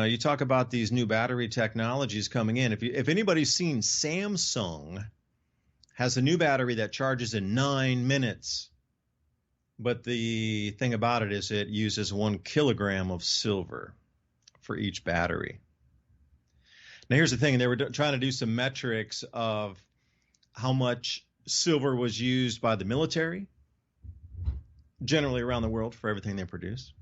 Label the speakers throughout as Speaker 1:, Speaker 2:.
Speaker 1: you talk about these new battery technologies coming in. If anybody's seen, Samsung has a new battery that charges in 9 minutes. But the thing about it is it uses 1 kilogram of silver for each battery. Now, here's the thing. They were trying to do some metrics of how much silver was used by the military, generally around the world, for everything they produce.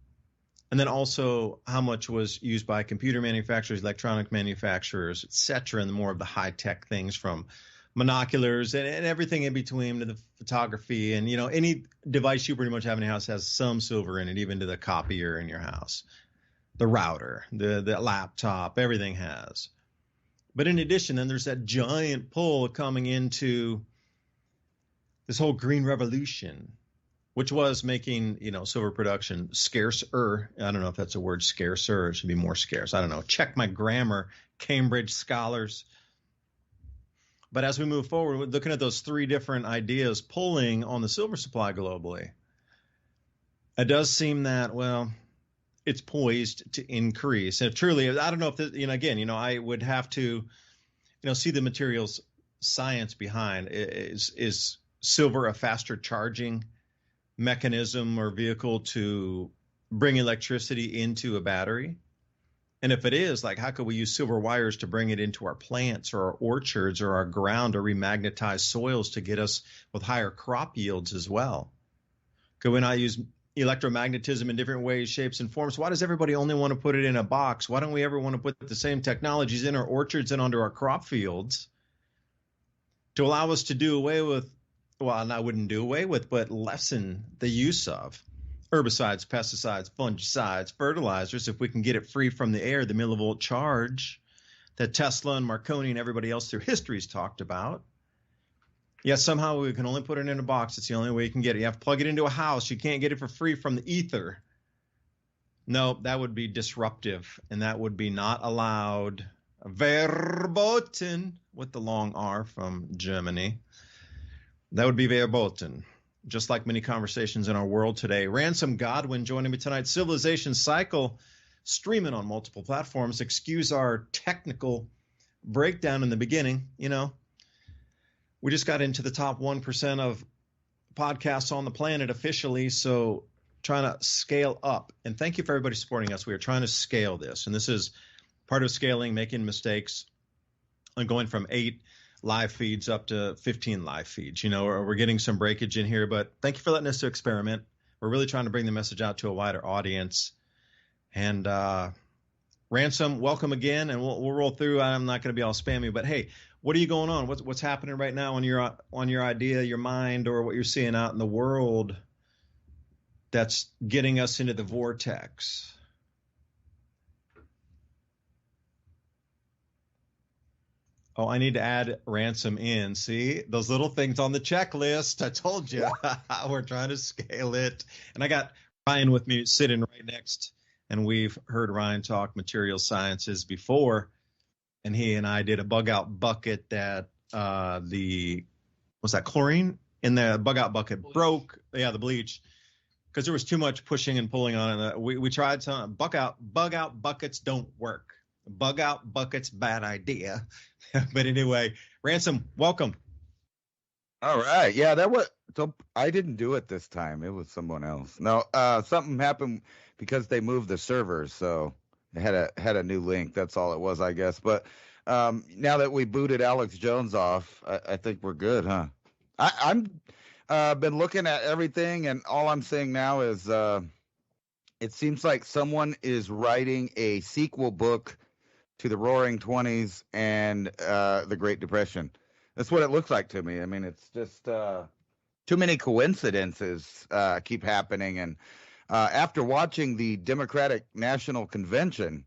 Speaker 1: And then also how much was used by computer manufacturers, electronic manufacturers, et cetera, and more of the high-tech things from monoculars and everything in between to the photography. And, any device you pretty much have in your house has some silver in it, even to the copier in your house, the router, the laptop, everything has. But in addition, then there's that giant pull coming into this whole green revolution, which was making, silver production scarcer. I don't know if that's a word, scarcer. It should be more scarce. I don't know. Check my grammar, Cambridge scholars. But as we move forward, we're looking at those 3 different ideas pulling on the silver supply globally. It does seem that, it's poised to increase. And truly, I don't know if this, again, I would have to, see the materials science behind. Is silver a faster charging mechanism or vehicle to bring electricity into a battery? And if it is, how could we use silver wires to bring it into our plants or our orchards or our ground or remagnetize soils to get us with higher crop yields as well? Could we not use electromagnetism in different ways, shapes, and forms? Why does everybody only want to put it in a box? Why don't we ever want to put the same technologies in our orchards and onto our crop fields to allow us to do away with, and I wouldn't do away with, but lessen the use of herbicides, pesticides, fungicides, fertilizers, if we can get it free from the air, the millivolt charge that Tesla and Marconi and everybody else through history's talked about. Yet somehow we can only put it in a box. It's the only way you can get it. You have to plug it into a house. You can't get it for free from the ether. No, that would be disruptive, and that would be not allowed. Verboten, with the long R from Germany. That would be verboten. Just like many conversations in our world today. Ransom Godwin joining me tonight. Civilization Cycle, streaming on multiple platforms. Excuse our technical breakdown in the beginning. We just got into the top 1% of podcasts on the planet officially, so trying to scale up. And thank you for everybody supporting us. We are trying to scale this, and this is part of scaling, making mistakes, and going from 8 live feeds up to 15 live feeds. We're getting some breakage in here, but thank you for letting us to experiment. We're really trying to bring the message out to a wider audience. And Ransom, welcome again, and we'll roll through. I'm not going to be all spammy, but hey, what are you going on? What's happening right now on your idea, your mind, or what you're seeing out in the world that's getting us into the vortex? Oh, I need to add Ransom in. See, those little things on the checklist. I told you. We're trying to scale it. And I got Ryan with me sitting right next, and we've heard Ryan talk material sciences before, and he and I did a bug out bucket that was that chlorine in the bug out bucket broke. Yeah, the bleach, because there was too much pushing and pulling on it. We tried some bug out buckets don't work. Bug out buckets, bad idea. But anyway, Ransom, welcome.
Speaker 2: All right. Yeah, so I didn't do it this time. It was someone else. No, something happened because they moved the servers, so it had a new link. That's all it was, I guess. But now that we booted Alex Jones off, I think we're good, huh? I'm been looking at everything, and all I'm saying now is it seems like someone is writing a sequel book to the Roaring Twenties and the Great Depression. That's what it looks like to me. I mean, it's just too many coincidences keep happening. And after watching the Democratic National Convention,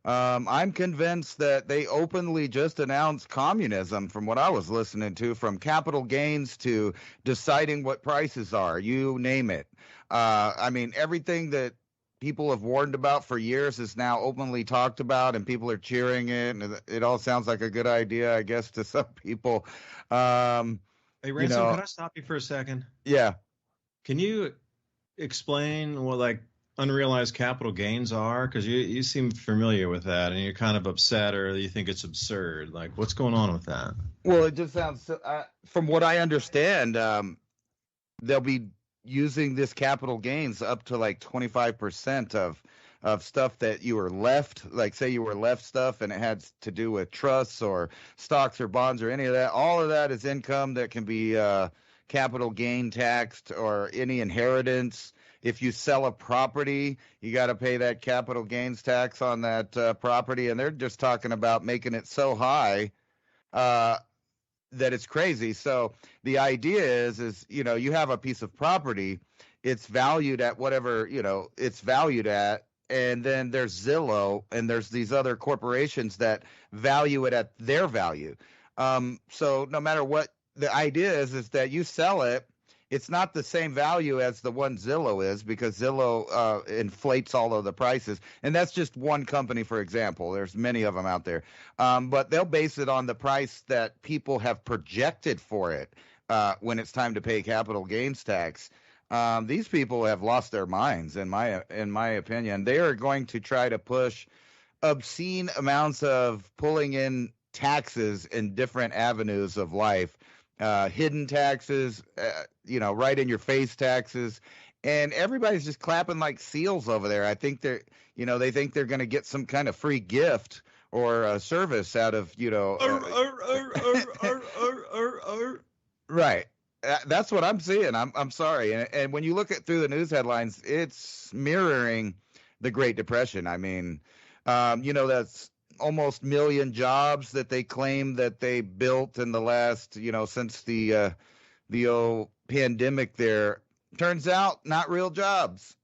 Speaker 2: I'm convinced that they openly just announced communism from what I was listening to, from capital gains to deciding what prices are, you name it. I mean, everything that people have warned about for years is now openly talked about, and people are cheering it, and it all sounds like a good idea, I guess, to some people.
Speaker 1: Hey, Ransom, can I stop you for a second?
Speaker 2: Yeah.
Speaker 1: Can you explain unrealized capital gains are? Because you seem familiar with that, and you're kind of upset, or you think it's absurd. Like, what's going on with that?
Speaker 2: Well, it just sounds, from what I understand, they'll be using this capital gains up to like 25% of stuff that you were left, like say you were left stuff and it had to do with trusts or stocks or bonds or any of that. All of that is income that can be capital gain taxed, or any inheritance. If you sell a property, you got to pay that capital gains tax on that property. And they're just talking about making it so high uh, that it's crazy. So the idea is, you have a piece of property, it's valued at whatever, it's valued at. And then there's Zillow and there's these other corporations that value it at their value. So no matter what, the idea is that you sell it, it's not the same value as the one Zillow is, because Zillow inflates all of the prices. And that's just one company, for example. There's many of them out there. But they'll base it on the price that people have projected for it when it's time to pay capital gains tax. These people have lost their minds, in my opinion. They are going to try to push obscene amounts of pulling in taxes in different avenues of life. Hidden taxes, right in your face taxes, and everybody's just clapping like seals over there. I think they think they're going to get some kind of free gift or a service out of, right. That's what I'm seeing. I'm sorry. And when you look at through the news headlines, it's mirroring the Great Depression. I mean, that's almost million jobs that they claim that they built in the last, since the old pandemic there. Turns out not real jobs.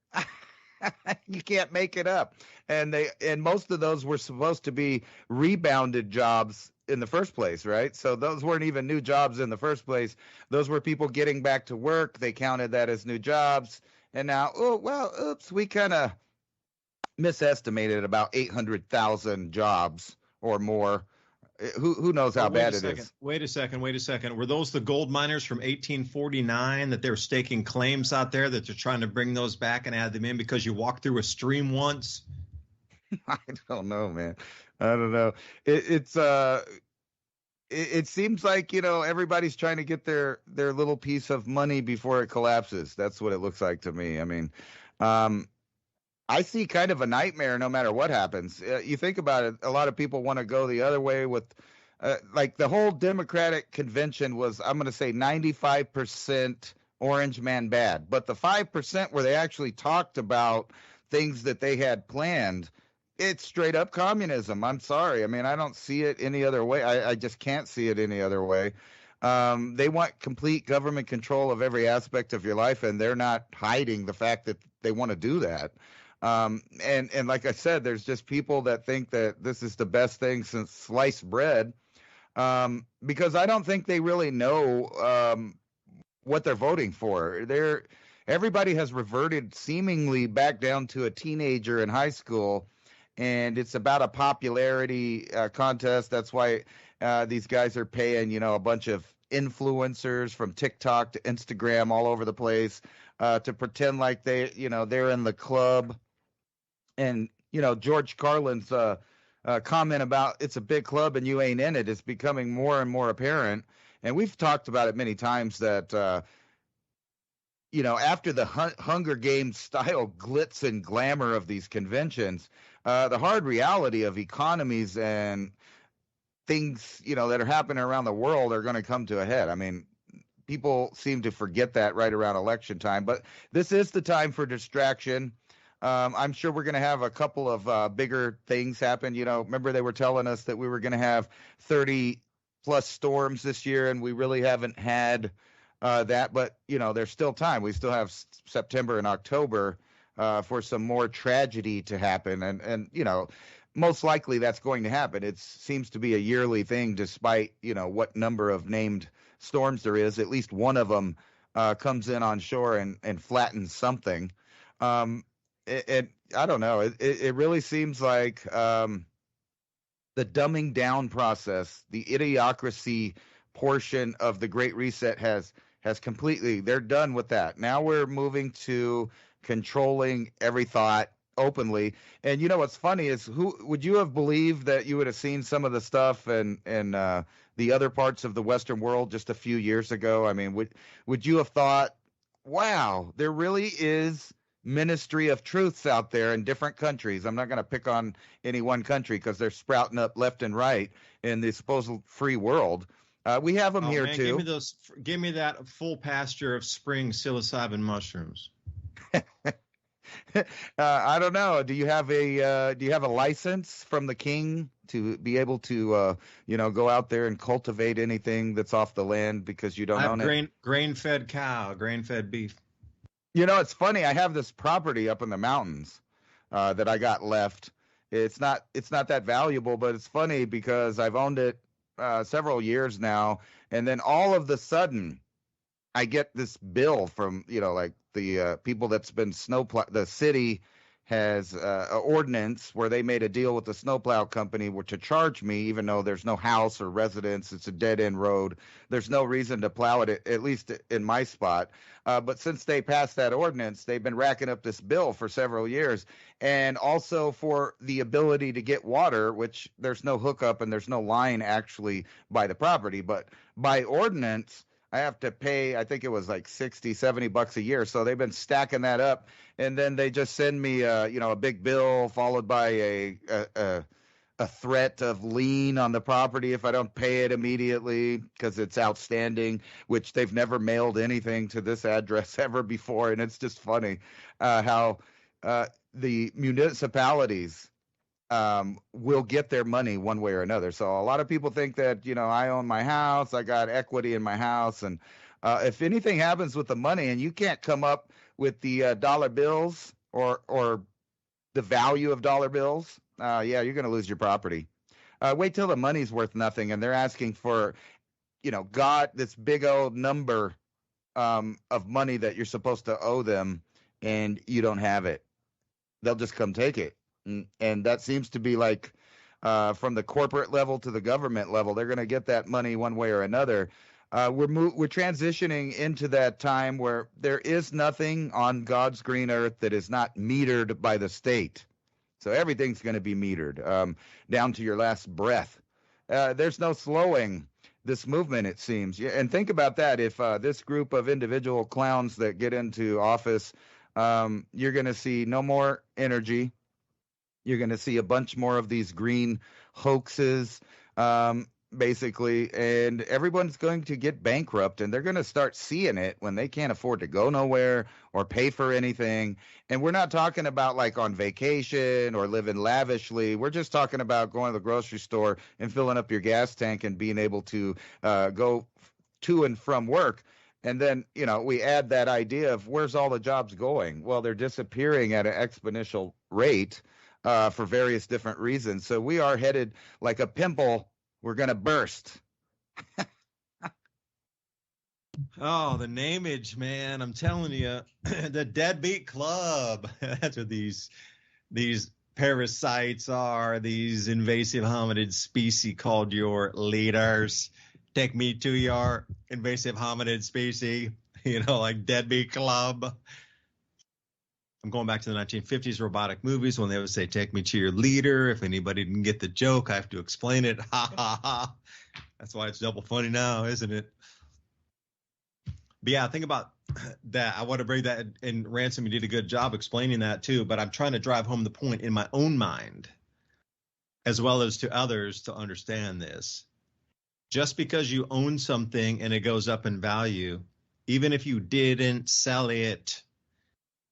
Speaker 2: You can't make it up. And most of those were supposed to be rebounded jobs in the first place, right? So those weren't even new jobs in the first place. Those were people getting back to work. They counted that as new jobs. And now, oops, we kind of misestimated about 800,000 jobs or more. Who knows how bad it is?
Speaker 1: Wait a second. Were those the gold miners from 1849 that they're staking claims out there that they're trying to bring those back and add them in because you walked through a stream once?
Speaker 2: I don't know, man. I don't know. It seems like, everybody's trying to get their little piece of money before it collapses. That's what it looks like to me. I mean, I see kind of a nightmare no matter what happens. You think about it, a lot of people want to go the other way with, like the whole Democratic convention was, I'm going to say 95% orange man bad. But the 5% where they actually talked about things that they had planned, it's straight up communism. I'm sorry. I mean, I don't see it any other way. I just can't see it any other way. They want complete government control of every aspect of your life, and they're not hiding the fact that they want to do that. And like I said, there's just people that think that this is the best thing since sliced bread, because I don't think they really know what they're voting for. Everybody has reverted seemingly back down to a teenager in high school, and it's about a popularity contest. That's why these guys are paying, a bunch of influencers from TikTok to Instagram all over the place to pretend like they're in the club. And, George Carlin's comment about it's a big club and you ain't in it is becoming more and more apparent. And we've talked about it many times that, after the Hunger Games style glitz and glamour of these conventions, the hard reality of economies and things, that are happening around the world are going to come to a head. I mean, people seem to forget that right around election time, but this is the time for distraction. I'm sure we're going to have a couple of bigger things happen. Remember they were telling us that we were going to have 30 plus storms this year, and we really haven't had that. But, there's still time. We still have September and October for some more tragedy to happen. And most likely that's going to happen. It seems to be a yearly thing, despite, what number of named storms there is. At least one of them comes in on shore and flattens something. I don't know. It really seems like the dumbing down process, the idiocracy portion of the Great Reset has completely, they're done with that. Now we're moving to controlling every thought openly. And you know what's funny is, who would you have believed that you would have seen some of the stuff and the other parts of the Western world just a few years ago? I mean, would you have thought, wow, there really is ministry of truths out there in different countries? I'm not going to pick on any one country because they're sprouting up left and right in the supposed free world. We have them here
Speaker 1: man,
Speaker 2: too.
Speaker 1: Give me that full pasture of spring psilocybin mushrooms.
Speaker 2: I don't know. Do you have a license from the king to be able to go out there and cultivate anything that's off the land because you don't own it?
Speaker 1: Grain-fed cow, grain-fed beef.
Speaker 2: You know, it's funny. I have this property up in the mountains that I got left. It's not that valuable, but it's funny because I've owned it several years now, and then all of the sudden I get this bill from, like the people that's been the city has an ordinance where they made a deal with the snowplow company to charge me, even though there's no house or residence. It's a dead end road. There's no reason to plow it, at least in my spot. But since they passed that ordinance, they've been racking up this bill for several years. And also for the ability to get water, which there's no hookup and there's no line actually by the property. But by ordinance, I have to pay, I think it was like $60-70 a year. So they've been stacking that up. And then they just send me, a big bill followed by a threat of lien on the property if I don't pay it immediately because it's outstanding, which they've never mailed anything to this address ever before. And it's just funny how the municipalities will get their money one way or another. So a lot of people think that, I own my house, I got equity in my house. And if anything happens with the money and you can't come up with the dollar bills or the value of dollar bills, you're going to lose your property. Wait till the money's worth nothing and they're asking for, this big old number of money that you're supposed to owe them and you don't have it. They'll just come take it. And that seems to be like from the corporate level to the government level, they're going to get that money one way or another. We're transitioning into that time where there is nothing on God's green earth that is not metered by the state. So everything's going to be metered down to your last breath. There's no slowing this movement, it seems. And think about that. If this group of individual clowns that get into office, you're going to see no more energy. You're going to see a bunch more of these green hoaxes, basically, and everyone's going to get bankrupt, and they're going to start seeing it when they can't afford to go nowhere or pay for anything. And we're not talking about like on vacation or living lavishly. We're just talking about going to the grocery store and filling up your gas tank and being able to go to and from work. And then, we add that idea of where's all the jobs going? Well, they're disappearing at an exponential rate. For various different reasons. So we are headed like a pimple. We're going to burst.
Speaker 1: Oh, the nameage, man. I'm telling you, the Deadbeat Club. That's what these parasites are, these invasive hominid species called your leaders. Take me to your invasive hominid species, like Deadbeat Club. I'm going back to the 1950s robotic movies when they would say, take me to your leader. If anybody didn't get the joke, I have to explain it. Ha, ha, ha. That's why it's double funny now, isn't it? But yeah, think about that. I want to bring that in. Ransom, you did a good job explaining that too, but I'm trying to drive home the point in my own mind, as well as to others, to understand this. Just because you own something and it goes up in value, even if you didn't sell it,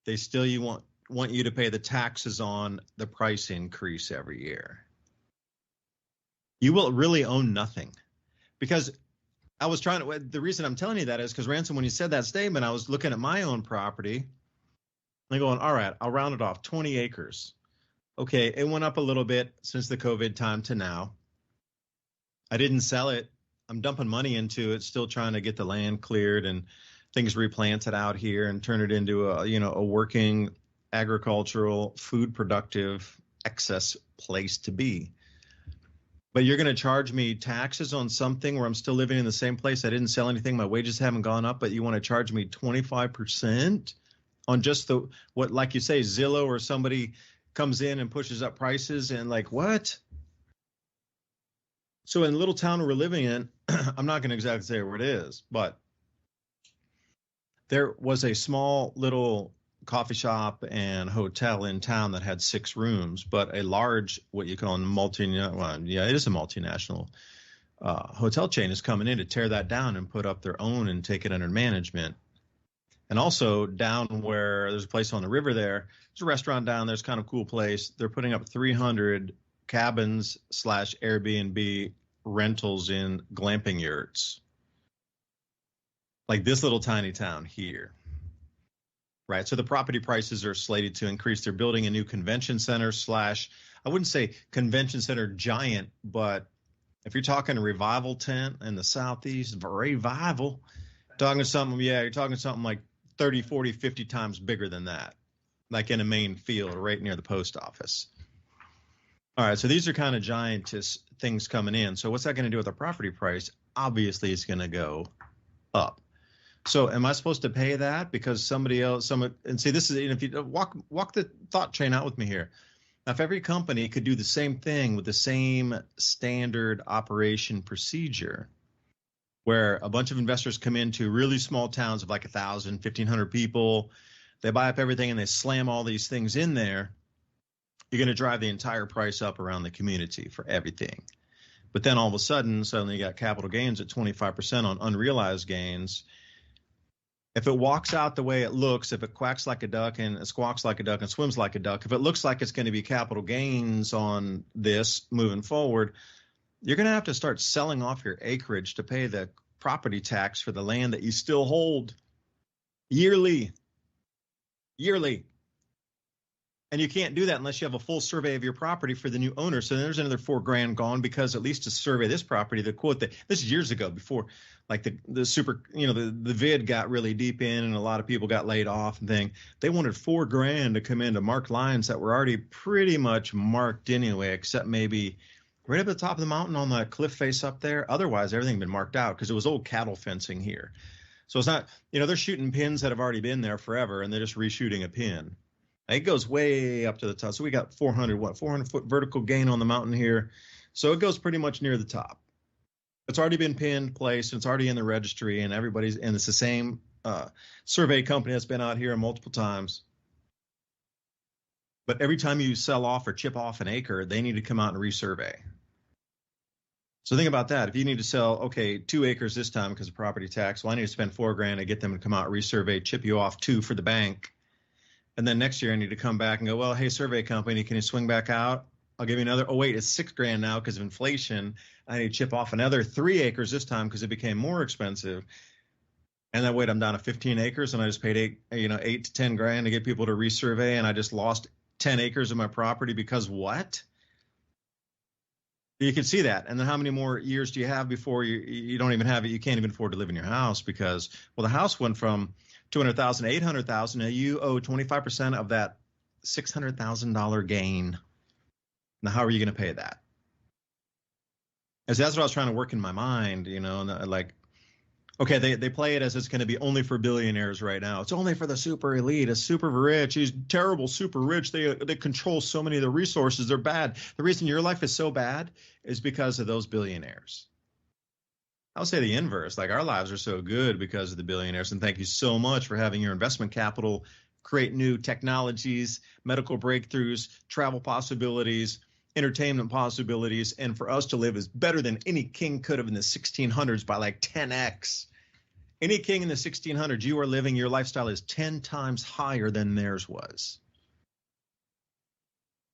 Speaker 1: they still want you to pay the taxes on the price increase every year. You will really own nothing. Because the reason I'm telling you that is because, Ransom, when you said that statement, I was looking at my own property and going, all right, I'll round it off, 20 acres. Okay, it went up a little bit since the COVID time to now. I didn't sell it. I'm dumping money into it, still trying to get the land cleared and things replanted out here and turn it into a working agricultural, food productive, excess place to be. But you're going to charge me taxes on something where I'm still living in the same place. I didn't sell anything. My wages haven't gone up, but you want to charge me 25% on just what, like you say, Zillow or somebody comes in and pushes up prices and like, what? So in the little town we're living in, I'm not going to exactly say where it is, but there was a small little coffee shop and hotel in town that had 6 rooms, but a large, what you call it is a multinational hotel chain is coming in to tear that down and put up their own and take it under management. And also down where there's a place on the river there's a restaurant down there. It's kind of a cool place. They're putting up 300 cabins / Airbnb rentals in glamping yurts. Like this little tiny town here. Right. So the property prices are slated to increase. They're building a new convention center / I wouldn't say convention center giant, but if you're talking a revival tent in the Southeast, revival, you're talking something like 30, 40, 50 times bigger than that, like in a main field right near the post office. All right, so these are kind of giantess things coming in. So what's that going to do with the property price? Obviously, it's going to go up. So am I supposed to pay that because somebody else, and see, this is, if you walk the thought train out with me here. Now, if every company could do the same thing with the same standard operation procedure, where a bunch of investors come into really small towns of like 1,000, 1,500 people, they buy up everything and they slam all these things in there, you're going to drive the entire price up around the community for everything. But then all of a sudden, suddenly you got capital gains at 25% on unrealized gains. If it walks out the way it looks, if it quacks like a duck and it squawks like a duck and swims like a duck, if it looks like it's going to be capital gains on this moving forward, you're going to have to start selling off your acreage to pay the property tax for the land that you still hold yearly. And you can't do that unless you have a full survey of your property for the new owner. So there's another $4,000 gone because at least to survey this property, the quote that this is years ago before like the vid got really deep in and a lot of people got laid off and thing. They wanted $4,000 to come in to mark lines that were already pretty much marked anyway, except maybe right up at the top of the mountain on the cliff face up there. Otherwise, everything had been marked out because it was old cattle fencing here. So it's not, they're shooting pins that have already been there forever and they're just reshooting a pin. It goes way up to the top. So we got 400 foot vertical gain on the mountain here. So it goes pretty much near the top. It's already been pinned, placed, and it's already in the registry, and it's the same survey company that's been out here multiple times. But every time you sell off or chip off an acre, they need to come out and resurvey. So think about that. If you need to sell, 2 acres this time because of property tax, well, I need to spend $4,000 to get them to come out, resurvey, chip you off 2 for the bank. And then next year I need to come back and go, well, hey, survey company, can you swing back out? I'll give you another. Oh, wait, it's $6,000 now because of inflation. I need to chip off another 3 acres this time because it became more expensive. And then wait, I'm down to 15 acres and I just paid $8 to $10,000 to get people to resurvey, and I just lost 10 acres of my property because what? You can see that. And then how many more years do you have before you don't even have it? You can't even afford to live in your house because, well, the house went from $200,000 to $800,000. Now you owe 25% of that $600,000 gain. Now, how are you going to pay that? As that's what I was trying to work in my mind, and like, okay, they play it as it's going to be only for billionaires right now. It's only for the super elite, it's super rich. He's terrible, super rich. They control so many of the resources. They're bad. The reason your life is so bad is because of those billionaires. I would say the inverse. Like our lives are so good because of the billionaires. And thank you so much for having your investment capital create new technologies, medical breakthroughs, travel possibilities, entertainment possibilities, and for us to live is better than any king could have in the 1600s by like 10x. Any king in the 1600s, you are living, your lifestyle is 10 times higher than theirs was.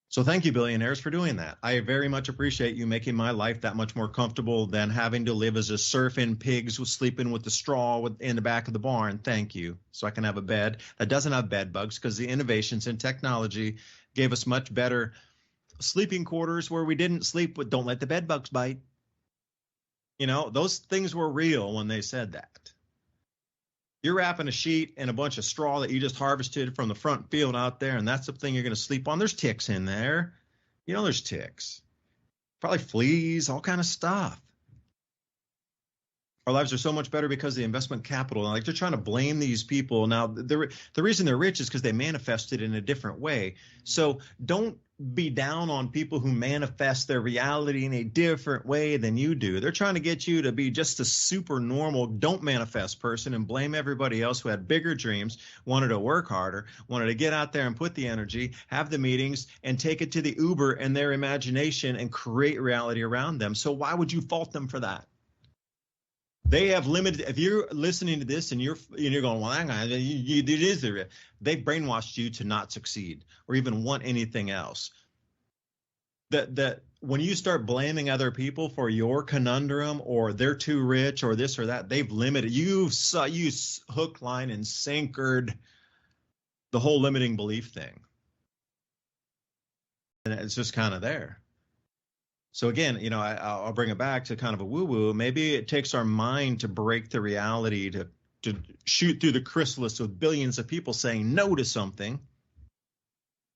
Speaker 1: So thank you, billionaires, for doing that. I very much appreciate you making my life that much more comfortable than having to live as a serf in pigs sleeping with the straw in the back of the barn. Thank you. So I can have a bed that doesn't have bed bugs because the innovations in technology gave us much better sleeping quarters where we didn't sleep with don't let the bed bugs bite. Those things were real when they said that. You're wrapping a sheet in a bunch of straw that you just harvested from the front field out there, and that's the thing you're going to sleep on. There's ticks in there. There's ticks. Probably fleas, all kind of stuff. Our lives are so much better because of the investment capital. And like they're trying to blame these people. Now, the reason they're rich is because they manifested in a different way. So don't be down on people who manifest their reality in a different way than you do. They're trying to get you to be just a super normal, don't manifest person and blame everybody else who had bigger dreams, wanted to work harder, wanted to get out there and put the energy, have the meetings, and take it to the Uber and their imagination and create reality around them. So why would you fault them for that? They have limited. If you're listening to this and you're going, well, hang on, it is there. They've brainwashed you to not succeed or even want anything else. That when you start blaming other people for your conundrum or they're too rich or this or that, they've limited you hook, line, and sinkered the whole limiting belief thing, and it's just kind of there. So again, I'll bring it back to kind of a woo-woo. Maybe it takes our mind to break the reality, to shoot through the chrysalis with billions of people saying no to something,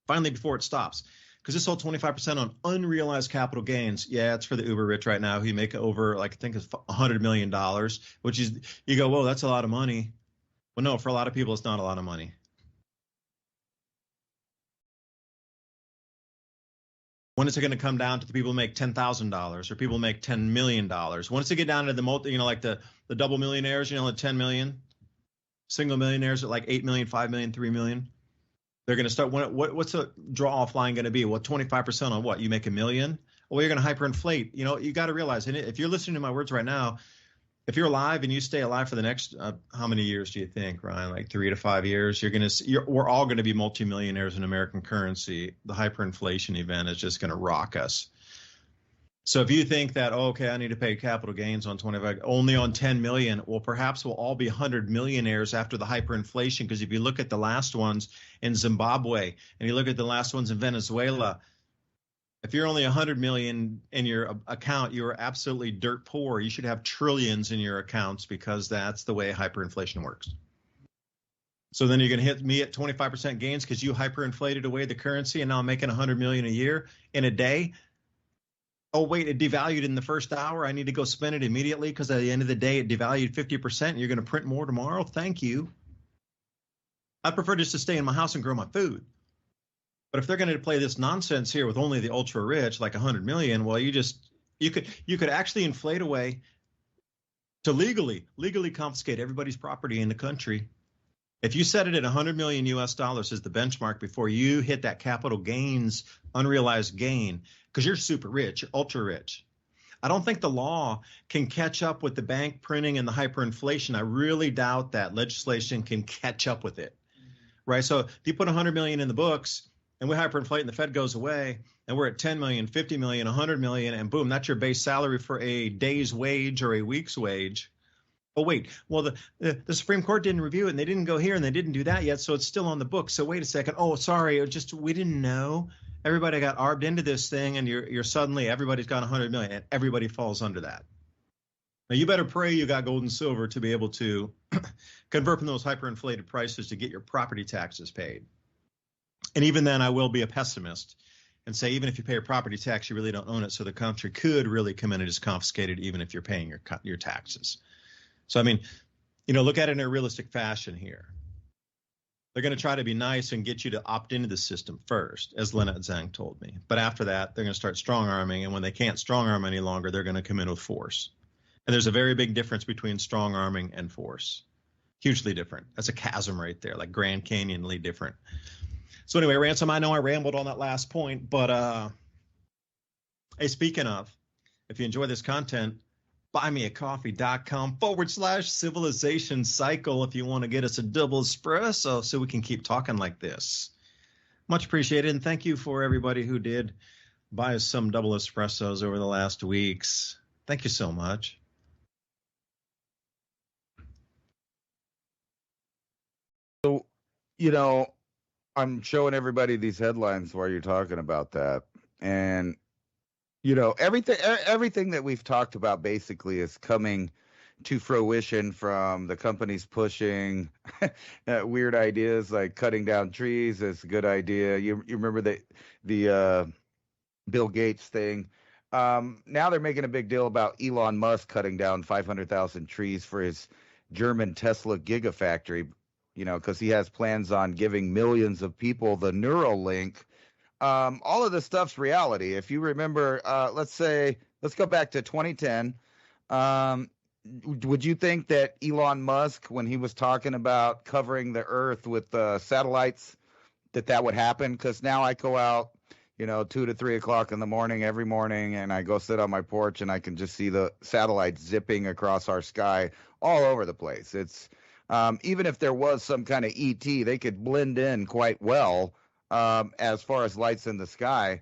Speaker 1: finally before it stops. Because this whole 25% on unrealized capital gains, yeah, it's for the uber rich right now who make over, like, I think it's $100 million, which is, you go, whoa, that's a lot of money. Well, no, for a lot of people, it's not a lot of money. When is it going to come down to the people who make $10,000 or people who make $10 million? Once it get down to the like the double millionaires, at 10 million, single millionaires at like 8 million, 5 million, 3 million, they're going to start. What's the draw off line going to be? Well, 25% on what? You make $1 million? Well, you're going to hyperinflate. You got to realize, and if you're listening to my words right now, if you're alive and you stay alive for the next, how many years do you think, Ryan? Like 3 to 5 years, we're all going to be multimillionaires in American currency. The hyperinflation event is just going to rock us. So if you think that, okay, I need to pay capital gains on 25, only on 10 million, well, perhaps we'll all be 100 millionaires after the hyperinflation. Because if you look at the last ones in Zimbabwe and you look at the last ones in Venezuela, if you're only 100 million in your account, you're absolutely dirt poor. You should have trillions in your accounts because that's the way hyperinflation works. So then you're going to hit me at 25% gains because you hyperinflated away the currency and now I'm making 100 million a year in a day. Oh, wait, it devalued in the first hour. I need to go spend it immediately because at the end of the day, it devalued 50%. And you're going to print more tomorrow. Thank you. I prefer just to stay in my house and grow my food. But if they're going to play this nonsense here with only the ultra rich, like 100 million, well, you could actually inflate away to legally confiscate everybody's property in the country. If you set it at 100 million US dollars as the benchmark before you hit that capital gains, unrealized gain, because you're super rich, you're ultra rich. I don't think the law can catch up with the bank printing and the hyperinflation. I really doubt that legislation can catch up with it, right? So if you put 100 million in the books, and we hyperinflate and the Fed goes away and we're at 10 million, 50 million, 100 million, and boom, that's your base salary for a day's wage or a week's wage. Oh, wait, well, the Supreme Court didn't review it and they didn't go here and they didn't do that yet. So it's still on the book. So wait a second. Oh, sorry. We didn't know. Everybody got arbed into this thing and you're suddenly, everybody's got 100 million and everybody falls under that. Now you better pray you got gold and silver to be able to convert from those hyperinflated prices to get your property taxes paid. And even then, I will be a pessimist and say, even if you pay your property tax, you really don't own it. So the country could really come in and just confiscate it, even if you're paying your taxes. So, I mean, look at it in a realistic fashion here. They're going to try to be nice and get you to opt into the system first, as Lynette Zhang told me. But after that, they're going to start strong arming. And when they can't strong arm any longer, they're going to come in with force. And there's a very big difference between strong arming and force. Hugely different. That's a chasm right there, like Grand Canyonly different. So anyway, Ransom, I know I rambled on that last point, but hey, speaking of, if you enjoy this content, buymeacoffee.com/civilization cycle if you want to get us a double espresso so we can keep talking like this. Much appreciated, and thank you for everybody who did buy us some double espressos over the last weeks. Thank you so much.
Speaker 2: So, I'm showing everybody these headlines while you're talking about that. And, everything that we've talked about basically is coming to fruition from the companies pushing weird ideas like cutting down trees is a good idea. You remember the Bill Gates thing Now they're making a big deal about Elon Musk cutting down 500,000 trees for his German Tesla gigafactory, because he has plans on giving millions of people the Neuralink. All of this stuff's reality. If you remember, let's go back to 2010. Um, would you think that Elon Musk, when he was talking about covering the Earth with satellites, that would happen? Because now I go out, 2 to 3 o'clock in the morning every morning, and I go sit on my porch, and I can just see the satellites zipping across our sky all over the place. It's even if there was some kind of ET, they could blend in quite well as far as lights in the sky.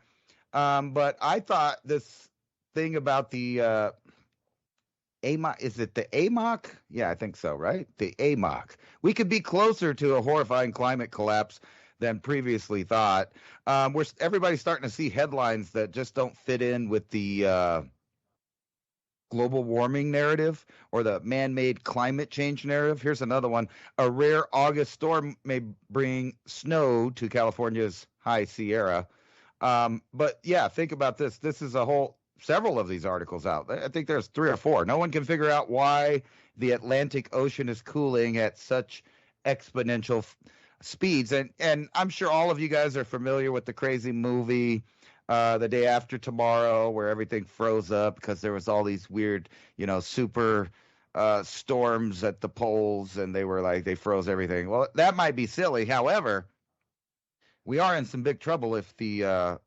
Speaker 2: But I thought this thing about the AMOC, is it the AMOC? Yeah, I think so, right? The AMOC. We could be closer to a horrifying climate collapse than previously thought. Everybody's starting to see headlines that just don't fit in with the global warming narrative or the man-made climate change narrative. Here's another one. A rare August storm may bring snow to California's High Sierra. But yeah, think about this. This is several of these articles out. I think there's 3 or 4. No one can figure out why the Atlantic Ocean is cooling at such exponential speeds. And I'm sure all of you guys are familiar with the crazy movie The Day After Tomorrow, where everything froze up because there was all these weird, super storms at the poles, and they froze everything. Well, that might be silly. However, we are in some big trouble if the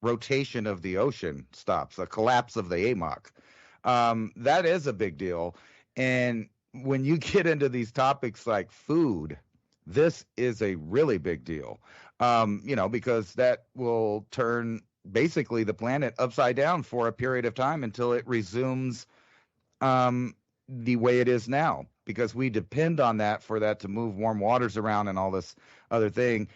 Speaker 2: rotation of the ocean stops, a collapse of the AMOC. That is a big deal. And when you get into these topics like food, this is a really big deal, because that will turn basically the planet upside down for a period of time until it resumes the way it is now, because we depend on that for that to move warm waters around and all this other thing,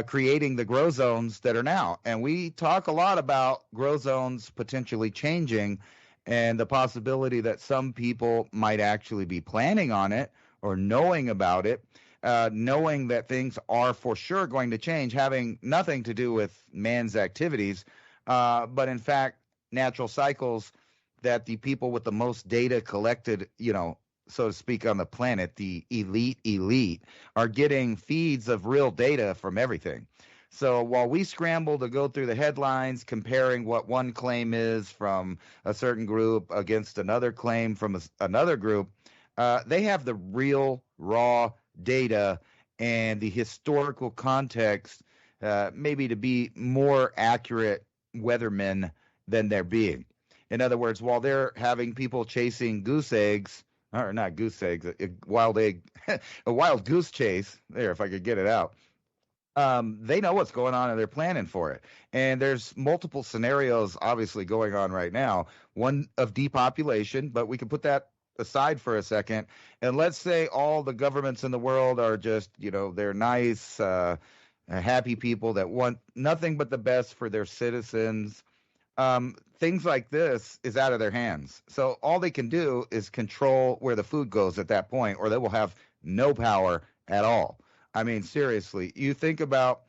Speaker 2: creating the grow zones that are now. And we talk a lot about grow zones potentially changing and the possibility that some people might actually be planning on it or knowing about it, knowing that things are for sure going to change, having nothing to do with man's activities, but in fact, natural cycles that the people with the most data collected, so to speak, on the planet, the elite, are getting feeds of real data from everything. So while we scramble to go through the headlines, comparing what one claim is from a certain group against another claim from another group, they have the real raw data and the historical context, maybe to be more accurate weathermen than they're being. In other words, while they're having people chasing goose eggs, or not goose eggs, a wild goose chase, there, if I could get it out, they know what's going on and they're planning for it. And there's multiple scenarios obviously going on right now. One of depopulation, but we can put that aside for a second. And let's say all the governments in the world are just, they're nice, happy people that want nothing but the best for their citizens. Things like this is out of their hands. So all they can do is control where the food goes at that point, or they will have no power at all. I mean, seriously, you think about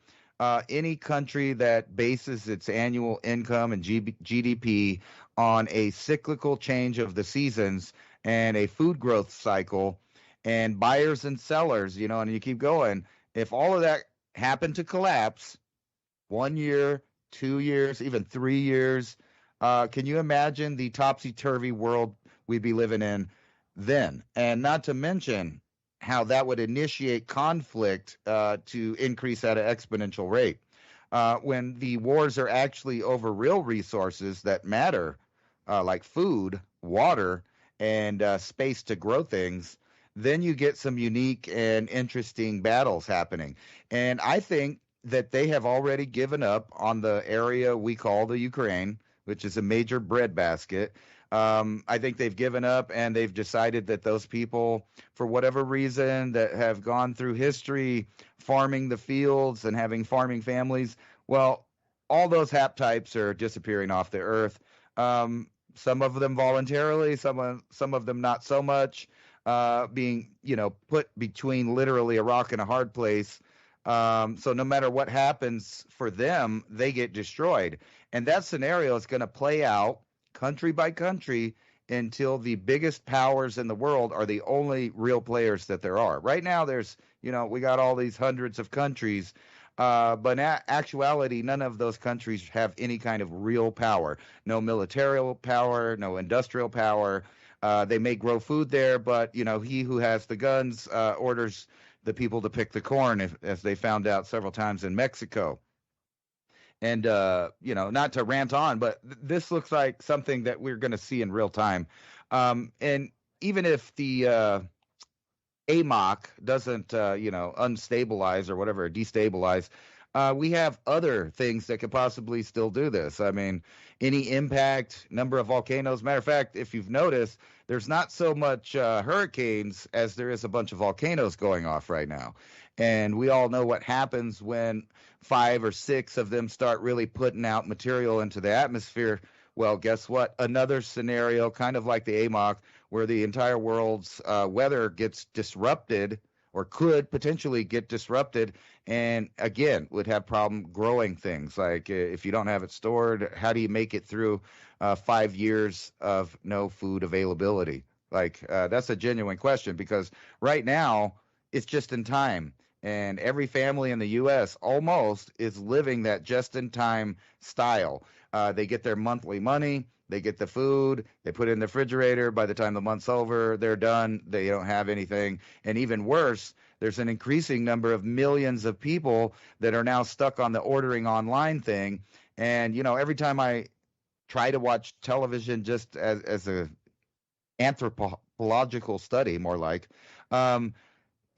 Speaker 2: any country that bases its annual income and GDP on a cyclical change of the seasons and a food growth cycle and buyers and sellers, and you keep going. If all of that happened to collapse 1 year, 2 years, even 3 years, can you imagine the topsy-turvy world we'd be living in then? And not to mention how that would initiate conflict to increase at an exponential rate. When the wars are actually over real resources that matter, like food, water, and space to grow things, then you get some unique and interesting battles happening. And I think that they have already given up on the area we call the Ukraine, which is a major breadbasket. I think they've given up and they've decided that those people, for whatever reason, that have gone through history farming the fields and having farming families, well, all those haptypes are disappearing off the earth. Some of them voluntarily, some of them not so much, being, put between literally a rock and a hard place. So no matter what happens for them, they get destroyed. And that scenario is going to play out country by country until the biggest powers in the world are the only real players that there are. Right now, there's, we got all these hundreds of countries, but in actuality, none of those countries have any kind of real power. No military power, no industrial power. They may grow food there, but, he who has the guns orders the people to pick the corn, as they found out several times in Mexico. And, not to rant on, but this looks like something that we're going to see in real time. And even if the AMOC doesn't, unstabilize or whatever, destabilize, we have other things that could possibly still do this. I mean, any impact, number of volcanoes. Matter of fact, if you've noticed, there's not so much hurricanes as there is a bunch of volcanoes going off right now. And we all know what happens when 5 or 6 of them start really putting out material into the atmosphere. Well, guess what? Another scenario, kind of like the AMOC, where the entire world's weather gets disrupted, or could potentially get disrupted, and again would have problem growing things. Like if you don't have it stored, how do you make it through 5 years of no food availability? Like that's a genuine question, because right now it's just in time. And every family in the U.S. almost is living that just-in-time style. They get their monthly money, they get the food, they put it in the refrigerator. By the time the month's over, they're done. They don't have anything. And even worse, there's an increasing number of millions of people that are now stuck on the ordering online thing. And, every time I try to watch television, just as a anthropological study, more like,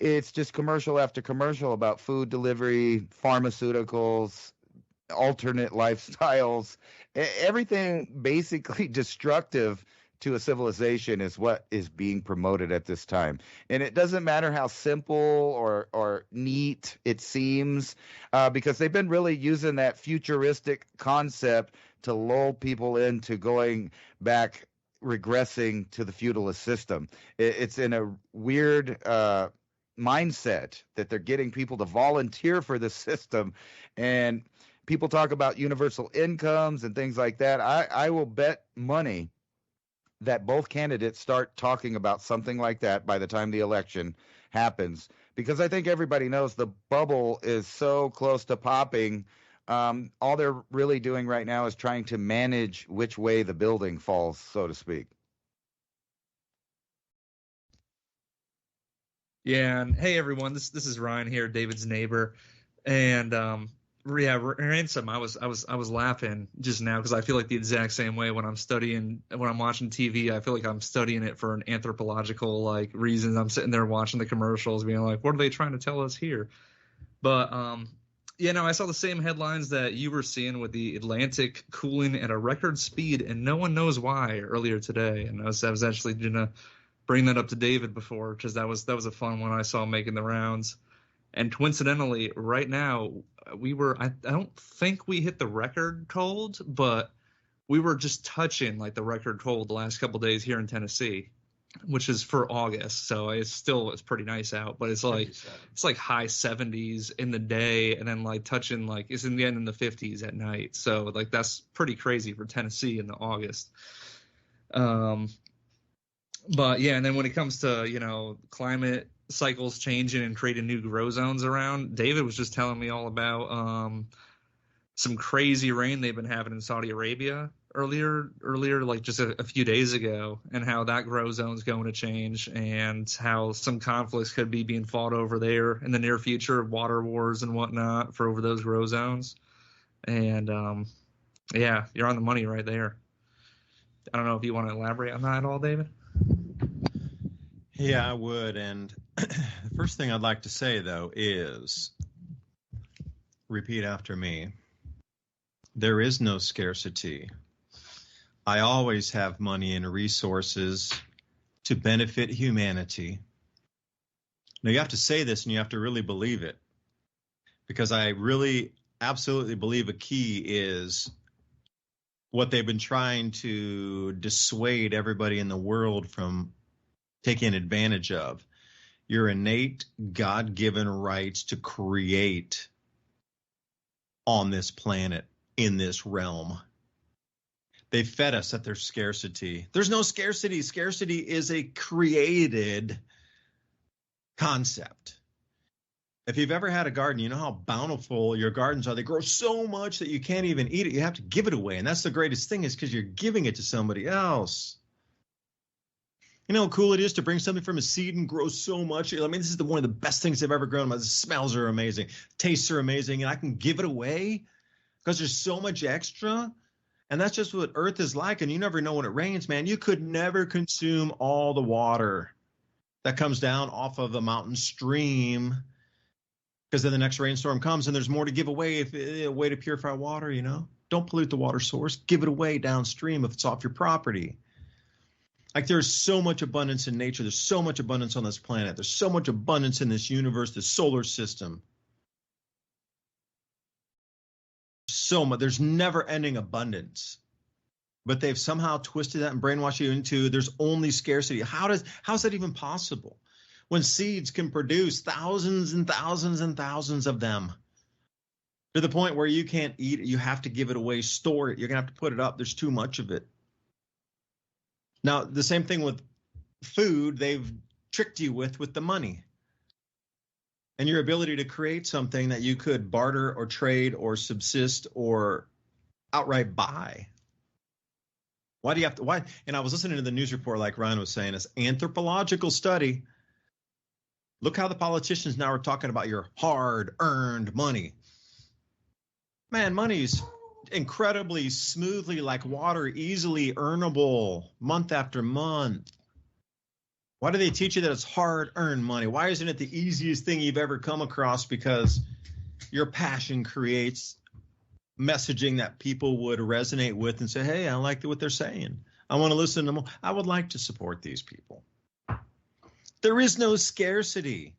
Speaker 2: it's just commercial after commercial about food delivery, pharmaceuticals, alternate lifestyles. Everything basically destructive to a civilization is what is being promoted at this time. And it doesn't matter how simple or neat it seems, because they've been really using that futuristic concept to lull people into going back, regressing to the feudalist system. It's in a weird mindset that they're getting people to volunteer for the system. And people talk about universal incomes and things like that. I will bet money that both candidates start talking about something like that by the time the election happens, because I think everybody knows the bubble is so close to popping. All they're really doing right now is trying to manage which way the building falls, so to speak.
Speaker 3: Yeah, and hey everyone, this is Ryan here, David's neighbor, and Ransom. I was laughing just now because I feel like the exact same way when I'm watching TV. I feel like I'm studying it for an anthropological reason. I'm sitting there watching the commercials, being like, what are they trying to tell us here? But I saw the same headlines that you were seeing with the Atlantic cooling at a record speed, and no one knows why earlier today. And I was actually gonna bring that up to David before, because that was a fun one I saw making the rounds. And coincidentally, right now I don't think we hit the record cold, but we were just touching the record cold the last couple of days here in Tennessee, which is for August. So it's pretty nice out, but it's like high 70s in the day, and then touching it's in the end in the 50s at night. So that's pretty crazy for Tennessee in the August. But yeah, and then when it comes to, climate cycles changing and creating new grow zones around, David was just telling me all about some crazy rain they've been having in Saudi Arabia earlier, just a few days ago, and how that grow zone's going to change, and how some conflicts could be being fought over there in the near future, water wars and whatnot over those grow zones. And yeah, you're on the money right there. I don't know if you want to elaborate on that at all, David.
Speaker 1: Yeah, I would. And the first thing I'd like to say, though, is repeat after me. There is no scarcity. I always have money and resources to benefit humanity. Now, you have to say this and you have to really believe it, because I really absolutely believe a key is what they've been trying to dissuade everybody in the world from taking advantage of. Your innate God-given rights to create on this planet in this realm. They fed us that there's scarcity. There's no scarcity. Scarcity is a created concept. If you've ever had a garden, you know how bountiful your gardens are. They grow so much that you can't even eat it. You have to give it away. And that's the greatest thing, is because you're giving it to somebody else. You know how cool it is to bring something from a seed and grow so much? I mean, this is one of the best things I've ever grown. The smells are amazing. Tastes are amazing. And I can give it away because there's so much extra. And that's just what Earth is like. And you never know when it rains, man. You could never consume all the water that comes down off of the mountain stream, because then the next rainstorm comes and there's more to give away. If a way to purify water, you know, don't pollute the water source. Give it away downstream if it's off your property. Like, there's so much abundance in nature. There's so much abundance on this planet. There's so much abundance in this universe, the solar system. So much. There's never ending abundance. But they've somehow twisted that and brainwashed you into there's only scarcity. How's that even possible? When seeds can produce thousands and thousands and thousands of them, to the point where you can't eat it, you have to give it away, store it. You're going to have to put it up. There's too much of it. Now, the same thing with food, they've tricked you with the money and your ability to create something that you could barter or trade or subsist or outright buy. Why do you have to? Why? And I was listening to the news report, like Ryan was saying, it's anthropological study. Look how the politicians now are talking about your hard-earned money. Man, money's incredibly smoothly, like water, easily earnable month after month. Why do they teach you that it's hard-earned money? Why isn't it the easiest thing you've ever come across? Because your passion creates messaging that people would resonate with and say, hey, I like what they're saying. I want to listen to them. I would like to support these people. There is no scarcity.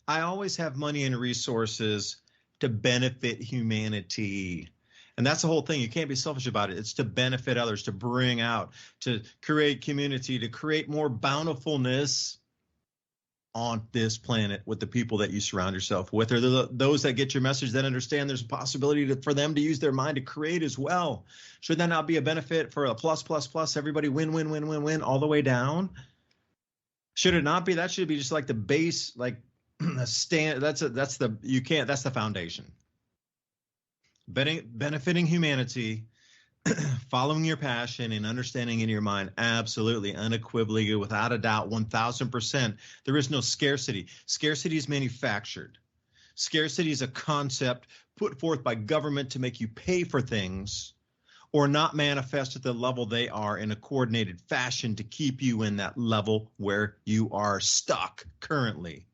Speaker 1: I always have money and resources to benefit humanity. And that's the whole thing. You can't be selfish about it. It's to benefit others, to bring out, to create community, to create more bountifulness on this planet with the people that you surround yourself with, or those that get your message, that understand there's a possibility for them to use their mind to create as well. Should that not be a benefit for a plus, everybody win, win, win, win, win, all the way down? Should it not be? That should be just like the base, like a stand. That's the foundation. Benefiting humanity, following your passion and understanding in your mind, absolutely, unequivocally, without a doubt, 1000%. There is no scarcity. Scarcity is manufactured. Scarcity is a concept put forth by government to make you pay for things or not manifest at the level they are in a coordinated fashion to keep you in that level where you are stuck currently.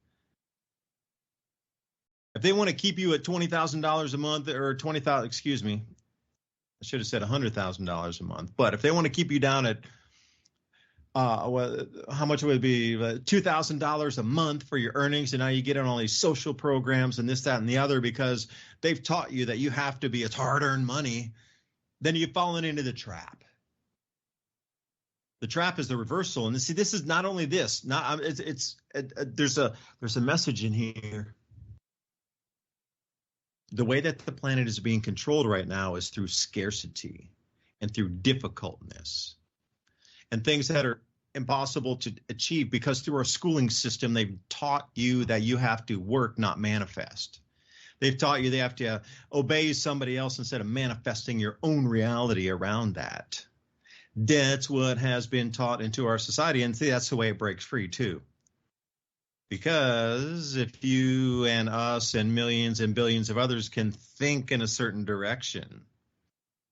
Speaker 1: If they want to keep you at $20,000 a month, or I should have said $100,000 a month. But if they want to keep you down at, how much would it be? $2,000 a month for your earnings, and now you get on all these social programs and this, that, and the other because they've taught you that you have to be, it's hard-earned money, then you've fallen into the trap. The trap is the reversal. And see, this is not only this. There's a message in here. The way that the planet is being controlled right now is through scarcity and through difficultness and things that are impossible to achieve, because through our schooling system, they've taught you that you have to work, not manifest. They've taught you they have to obey somebody else instead of manifesting your own reality around that. That's what has been taught into our society. And see, that's the way it breaks free too. Because if you and us and millions and billions of others can think in a certain direction,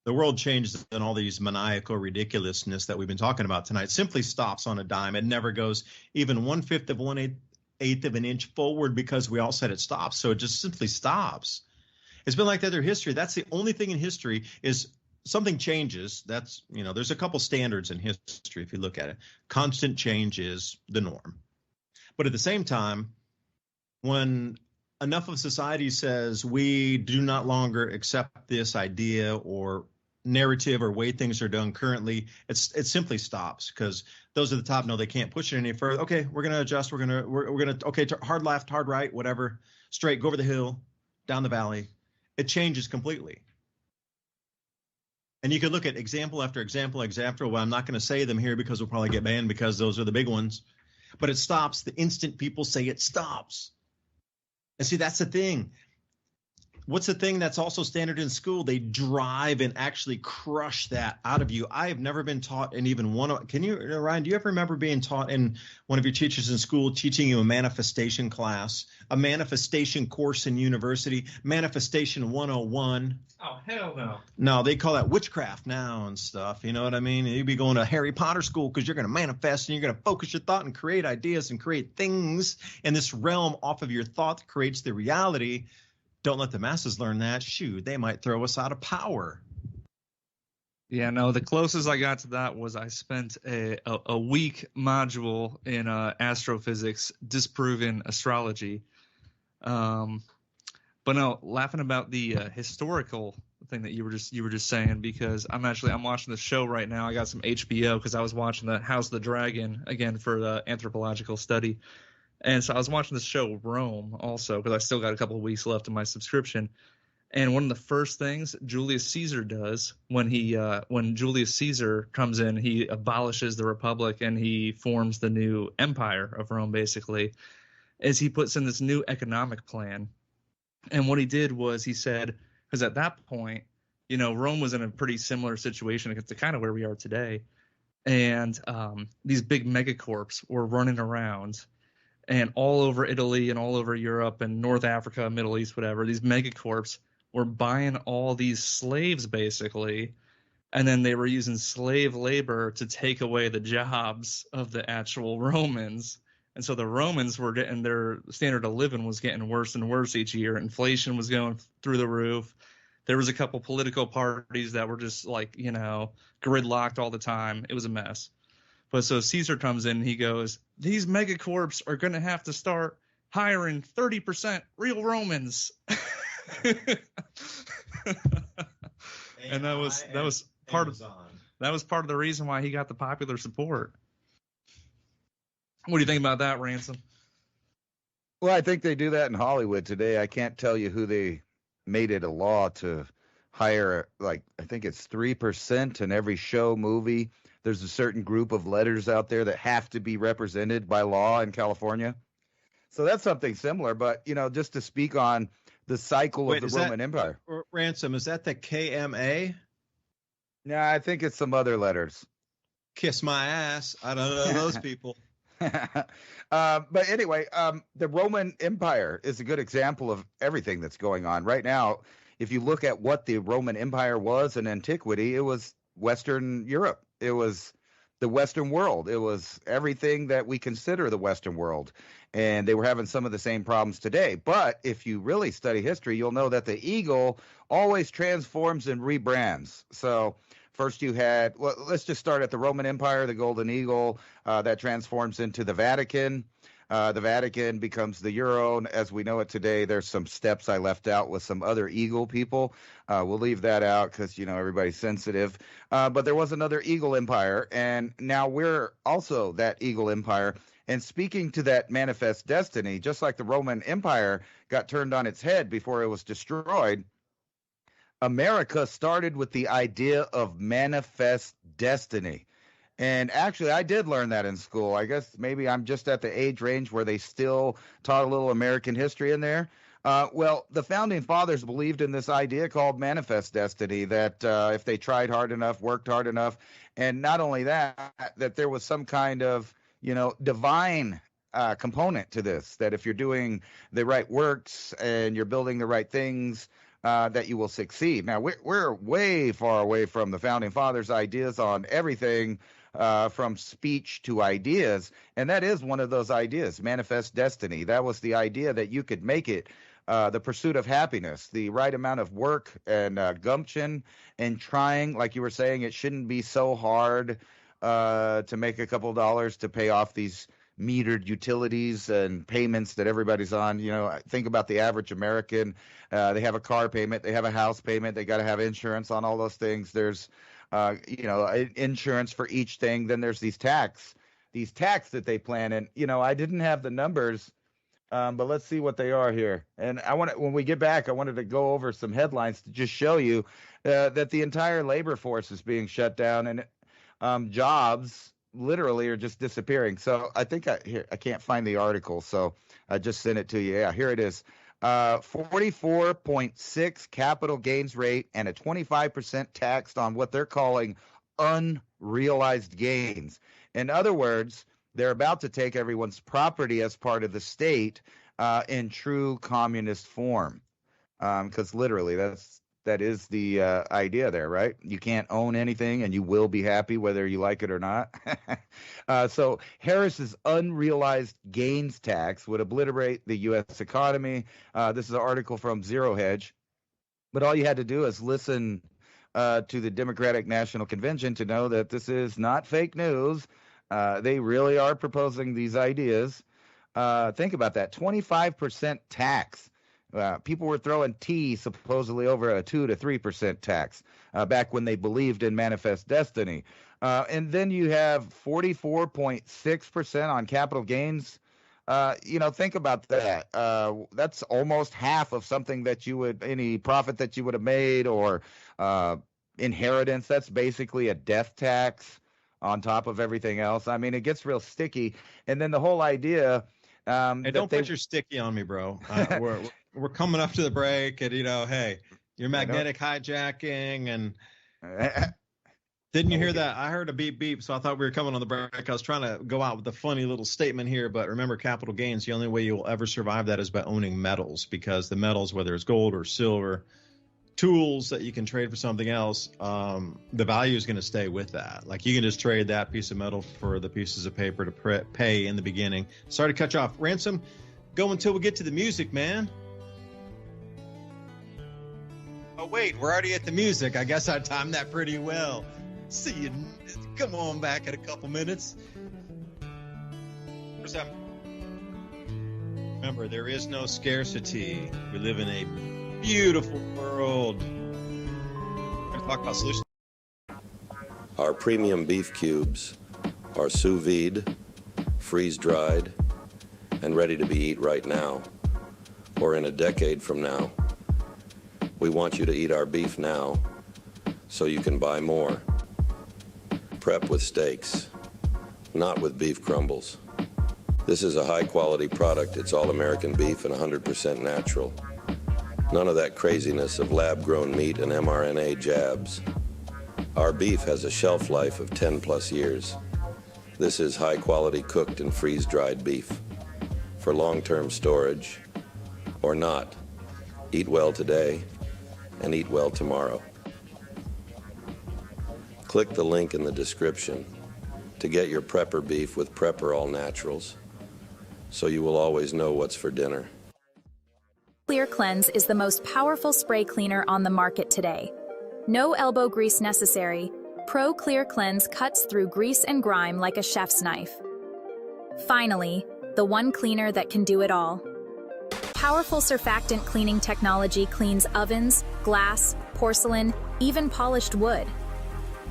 Speaker 1: the world changes, and all these maniacal ridiculousness that we've been talking about tonight simply stops on a dime. It never goes even 1/5 of 1/8 of an inch forward because we all said it stops. So it just simply stops. It's been like that through history. That's the only thing in history is something changes. That's, there's a couple standards in history if you look at it. Constant change is the norm. But at the same time, when enough of society says we do not longer accept this idea or narrative or way things are done currently, it simply stops, because those at the top know they can't push it any further. Okay, we're going to adjust. We're going to hard left, hard right, whatever, straight, go over the hill, down the valley. It changes completely. And you could look at example after example, example. Well, I'm not going to say them here because we'll probably get banned because those are the big ones. But it stops the instant people say it stops. And see, that's the thing. What's the thing that's also standard in school? They drive and actually crush that out of you. I have never been taught in even one of, can you, Ryan, do you ever remember being taught in one of your teachers in school teaching you a manifestation class, a manifestation course in university, manifestation 101?
Speaker 3: Oh, hell no.
Speaker 1: No, they call that witchcraft now and stuff. You know what I mean? You'd be going to Harry Potter school because you're going to manifest and you're going to focus your thought and create ideas and create things in this realm off of your thought that creates the reality. Don't let the masses learn that. Shoot, they might throw us out of power.
Speaker 3: Yeah, no, the closest I got to that was I spent a week module in astrophysics disproving astrology. But no, laughing about the historical thing that you were just saying, because I'm watching the show right now. I got some HBO because I was watching the House of the Dragon again for the anthropological study. And so I was watching the show Rome also because I still got a couple of weeks left in my subscription. And one of the first things Julius Caesar does when Julius Caesar comes in, he abolishes the Republic and he forms the new empire of Rome, basically, is he puts in this new economic plan. And what he did was he said, because at that point, Rome was in a pretty similar situation to kind of where we are today. And these big megacorps were running around. And all over Italy and all over Europe and North Africa, Middle East, whatever, these megacorps were buying all these slaves, basically. And then they were using slave labor to take away the jobs of the actual Romans. And so the Romans were getting, their standard of living was getting worse and worse each year. Inflation was going through the roof. There was a couple political parties that were just like, gridlocked all the time. It was a mess. But so Caesar comes in and he goes, these megacorps are going to have to start hiring 30% real Romans. And that was part of the reason why he got the popular support. What do you think about that, Ransom?
Speaker 2: Well, I think they do that in Hollywood today. I can't tell you who they made it a law to hire, I think it's 3% in every show, movie. There's a certain group of letters out there that have to be represented by law in California. So that's something similar. But, just to speak on the cycle of the Roman Empire.
Speaker 1: Ransom, is that the KMA?
Speaker 2: No, I think it's some other letters.
Speaker 1: Kiss my ass. I don't know those people.
Speaker 2: But anyway, the Roman Empire is a good example of everything that's going on right now. If you look at what the Roman Empire was in antiquity, it was Western Europe. It was the Western world. It was everything that we consider the Western world. And they were having some of the same problems today. But if you really study history, you'll know that the eagle always transforms and rebrands. So first you had, let's just start at the Roman Empire, the Golden Eagle, that transforms into the Vatican. The Vatican becomes the Euro as we know it today. There's some steps I left out with some other eagle people. We'll leave that out because, everybody's sensitive. But there was another eagle empire, and now we're also that eagle empire. And speaking to that manifest destiny, just like the Roman Empire got turned on its head before it was destroyed, America started with the idea of manifest destiny. And actually, I did learn that in school. I guess maybe I'm just at the age range where they still taught a little American history in there. Well, the founding fathers believed in this idea called manifest destiny, that if they tried hard enough, worked hard enough, and not only that, that there was some kind of, divine component to this, that if you're doing the right works and you're building the right things, that you will succeed. Now, we're way far away from the founding fathers' ideas on everything, from speech to ideas. And that is one of those ideas, manifest destiny. That was the idea that you could make it the pursuit of happiness, the right amount of work and gumption and trying. Like you were saying, it shouldn't be so hard to make a couple dollars to pay off these metered utilities and payments that everybody's on. Think about the average American. They have a car payment, they have a house payment, they got to have insurance on all those things. There's insurance for each thing. Then there's these tax that they plan. And I didn't have the numbers But let's see what they are here. And when we get back, I wanted to go over some headlines to just show you that the entire labor force is being shut down, and jobs literally are just disappearing. So I think I can't find the article, so I just sent it to you. Yeah, here it is. 44.6 capital gains rate and a 25% tax on what they're calling unrealized gains. In other words, they're about to take everyone's property as part of the state in true communist form, because literally that is the idea there, right? You can't own anything, and you will be happy whether you like it or not. So Harris's unrealized gains tax would obliterate the U.S. economy. This is an article from Zero Hedge, but all you had to do is listen to the Democratic National Convention to know that this is not fake news. They really are proposing these ideas. Think about that, 25% tax. People were throwing tea supposedly over a 2 to 3% tax back when they believed in manifest destiny. And then you have 44.6% on capital gains. Think about that. That's almost half of something that any profit that you would have made, or inheritance. That's basically a death tax on top of everything else. I mean, it gets real sticky. And then the whole idea.
Speaker 1: Hey, don't put your sticky on me, bro. We're coming up to the break, and hey, you're magnetic hijacking, and didn't you hear that? I heard a beep beep, so I thought we were coming on the break. I was trying to go out with a funny little statement here, but remember, capital gains, the only way you'll ever survive that is by owning metals, because the metals, whether it's gold or silver, tools that you can trade for something else, the value is going to stay with that. Like, you can just trade that piece of metal for the pieces of paper to pay in the beginning. Sorry to cut you off. Ransom, go until we get to the music, man. Oh, wait, we're already at the music. I guess I timed that pretty well. See you. Come on back in a couple minutes. Remember, there is no scarcity. We live in a beautiful world. Let's talk about solutions.
Speaker 4: Our premium beef cubes are sous vide, freeze-dried, and ready to be eaten right now, or in a decade from now. We want you to eat our beef now, so you can buy more. Prep with steaks, not with beef crumbles. This is a high-quality product. It's all American beef and 100% natural. None of that craziness of lab-grown meat and mRNA jabs. Our beef has a shelf life of 10+ years. This is high-quality cooked and freeze-dried beef for long-term storage or not. Eat well today and eat well tomorrow. Click the link in the description to get your Prepper beef with Prepper All Naturals, so you will always know what's for dinner.
Speaker 5: Clear Cleanse is the most powerful spray cleaner on the market today. No elbow grease necessary. Pro Clear Cleanse cuts through grease and grime like a chef's knife. Finally, the one cleaner that can do it all. Powerful surfactant cleaning technology cleans ovens, glass, porcelain, even polished wood.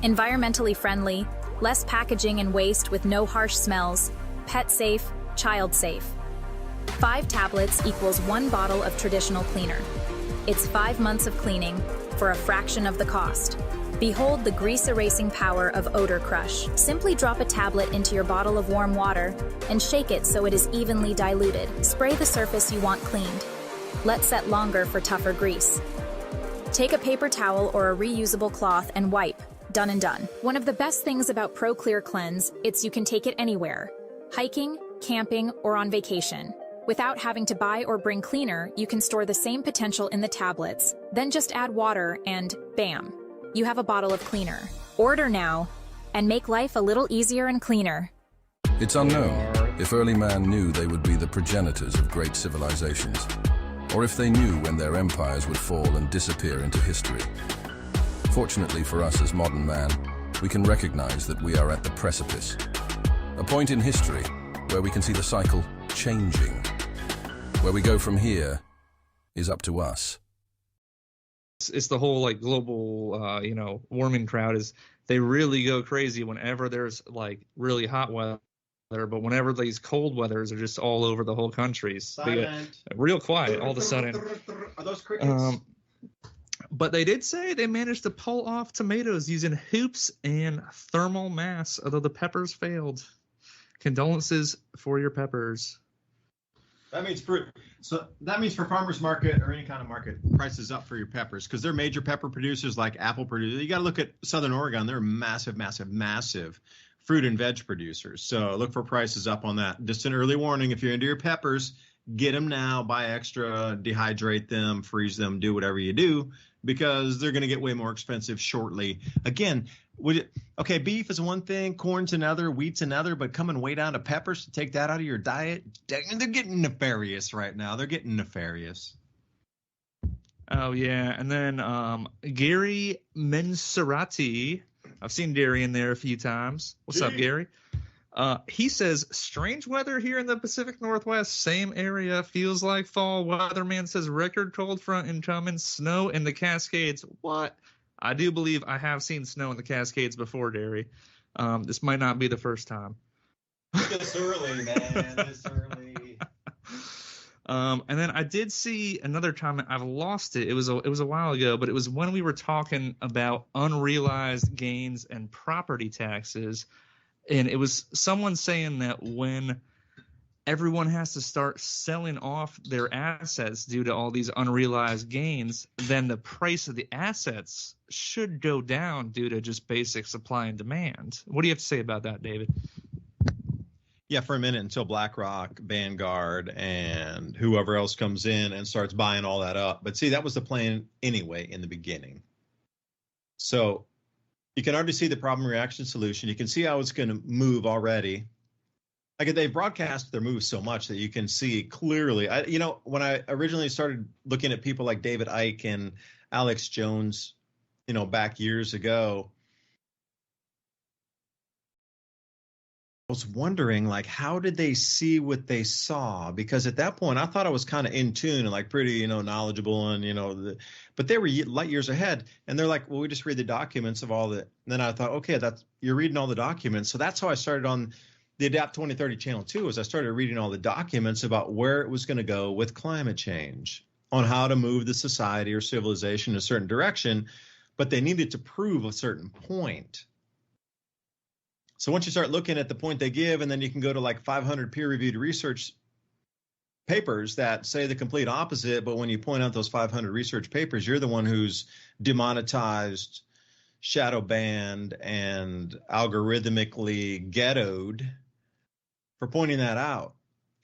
Speaker 5: Environmentally friendly, less packaging and waste with no harsh smells, pet safe, child safe. 5 tablets equals 1 bottle of traditional cleaner. It's 5 months of cleaning for a fraction of the cost. Behold the grease-erasing power of Odor Crush. Simply drop a tablet into your bottle of warm water and shake it so it is evenly diluted. Spray the surface you want cleaned. Let set longer for tougher grease. Take a paper towel or a reusable cloth and wipe. Done and done. One of the best things about Pro Clear Cleanse, it's you can take it anywhere. Hiking, camping, or on vacation. Without having to buy or bring cleaner, you can store the same potential in the tablets, then just add water and bam, you have a bottle of cleaner. Order now and make life a little easier and cleaner.
Speaker 6: It's unknown if early man knew they would be the progenitors of great civilizations, or if they knew when their empires would fall and disappear into history. Fortunately for us as modern man, we can recognize that we are at the precipice, a point in history where we can see the cycle changing. Where we go from here is up to us.
Speaker 3: It's the whole like global, warming crowd. Is they really go crazy whenever there's like really hot weather. but whenever these cold weathers are just all over the whole country, they get real quiet all of a sudden.
Speaker 1: Are those crickets?
Speaker 3: But they did say they managed to pull off tomatoes using hoops and thermal mass, although the peppers failed. Condolences for your peppers.
Speaker 1: That means for farmers market or any kind of market, prices up for your peppers, because they're major pepper producers like apple producers. You got to look at Southern Oregon. They're massive fruit and veg producers. So look for prices up on that. Just an early warning, if you're into your peppers, get them now, buy extra, dehydrate them, freeze them, do whatever you do, because they're going to get way more expensive shortly. Again, beef is one thing, corn's another, wheat's another, but coming way down to peppers to take that out of your diet, they're getting nefarious right now. They're getting nefarious.
Speaker 3: Oh, yeah. And then Gary Menserati, I've seen Gary in there a few times. What's up, Gary? He says, strange weather here in the Pacific Northwest, same area, feels like fall. Weatherman says record cold front incoming, snow in the Cascades. What? I do believe I have seen snow in the Cascades before, Gary. This might not be the first time.
Speaker 1: This early, man. This early.
Speaker 3: And then I did see another comment. I've lost it. It was a while ago, but it was when we were talking about unrealized gains and property taxes. And it was someone saying that when everyone has to start selling off their assets due to all these unrealized gains, then the price of the assets should go down due to just basic supply and demand. What do you have to say about that, David?
Speaker 1: Yeah, for a minute, until BlackRock, Vanguard, and whoever else comes in and starts buying all that up. But see, that was the plan anyway in the beginning. So you can already see the problem, reaction, solution. You can see how it's going to move already. Like, they've broadcast their moves so much that you can see clearly. When I originally started looking at people like David Icke and Alex Jones, back years ago, I was wondering, like, how did they see what they saw? Because at that point, I thought I was kind of in tune and like pretty, knowledgeable, and but they were light years ahead. And they're like, well, we just read the documents of all the. And then I thought, okay, you're reading all the documents. So that's how I started on the Adapt 2030 channel too. Is I started reading all the documents about where it was going to go with climate change, on how to move the society or civilization in a certain direction, but they needed to prove a certain point. So once you start looking at the point they give, and then you can go to like 500 peer-reviewed research papers that say the complete opposite, but when you point out those 500 research papers, you're the one who's demonetized, shadow banned, and algorithmically ghettoed for pointing that out.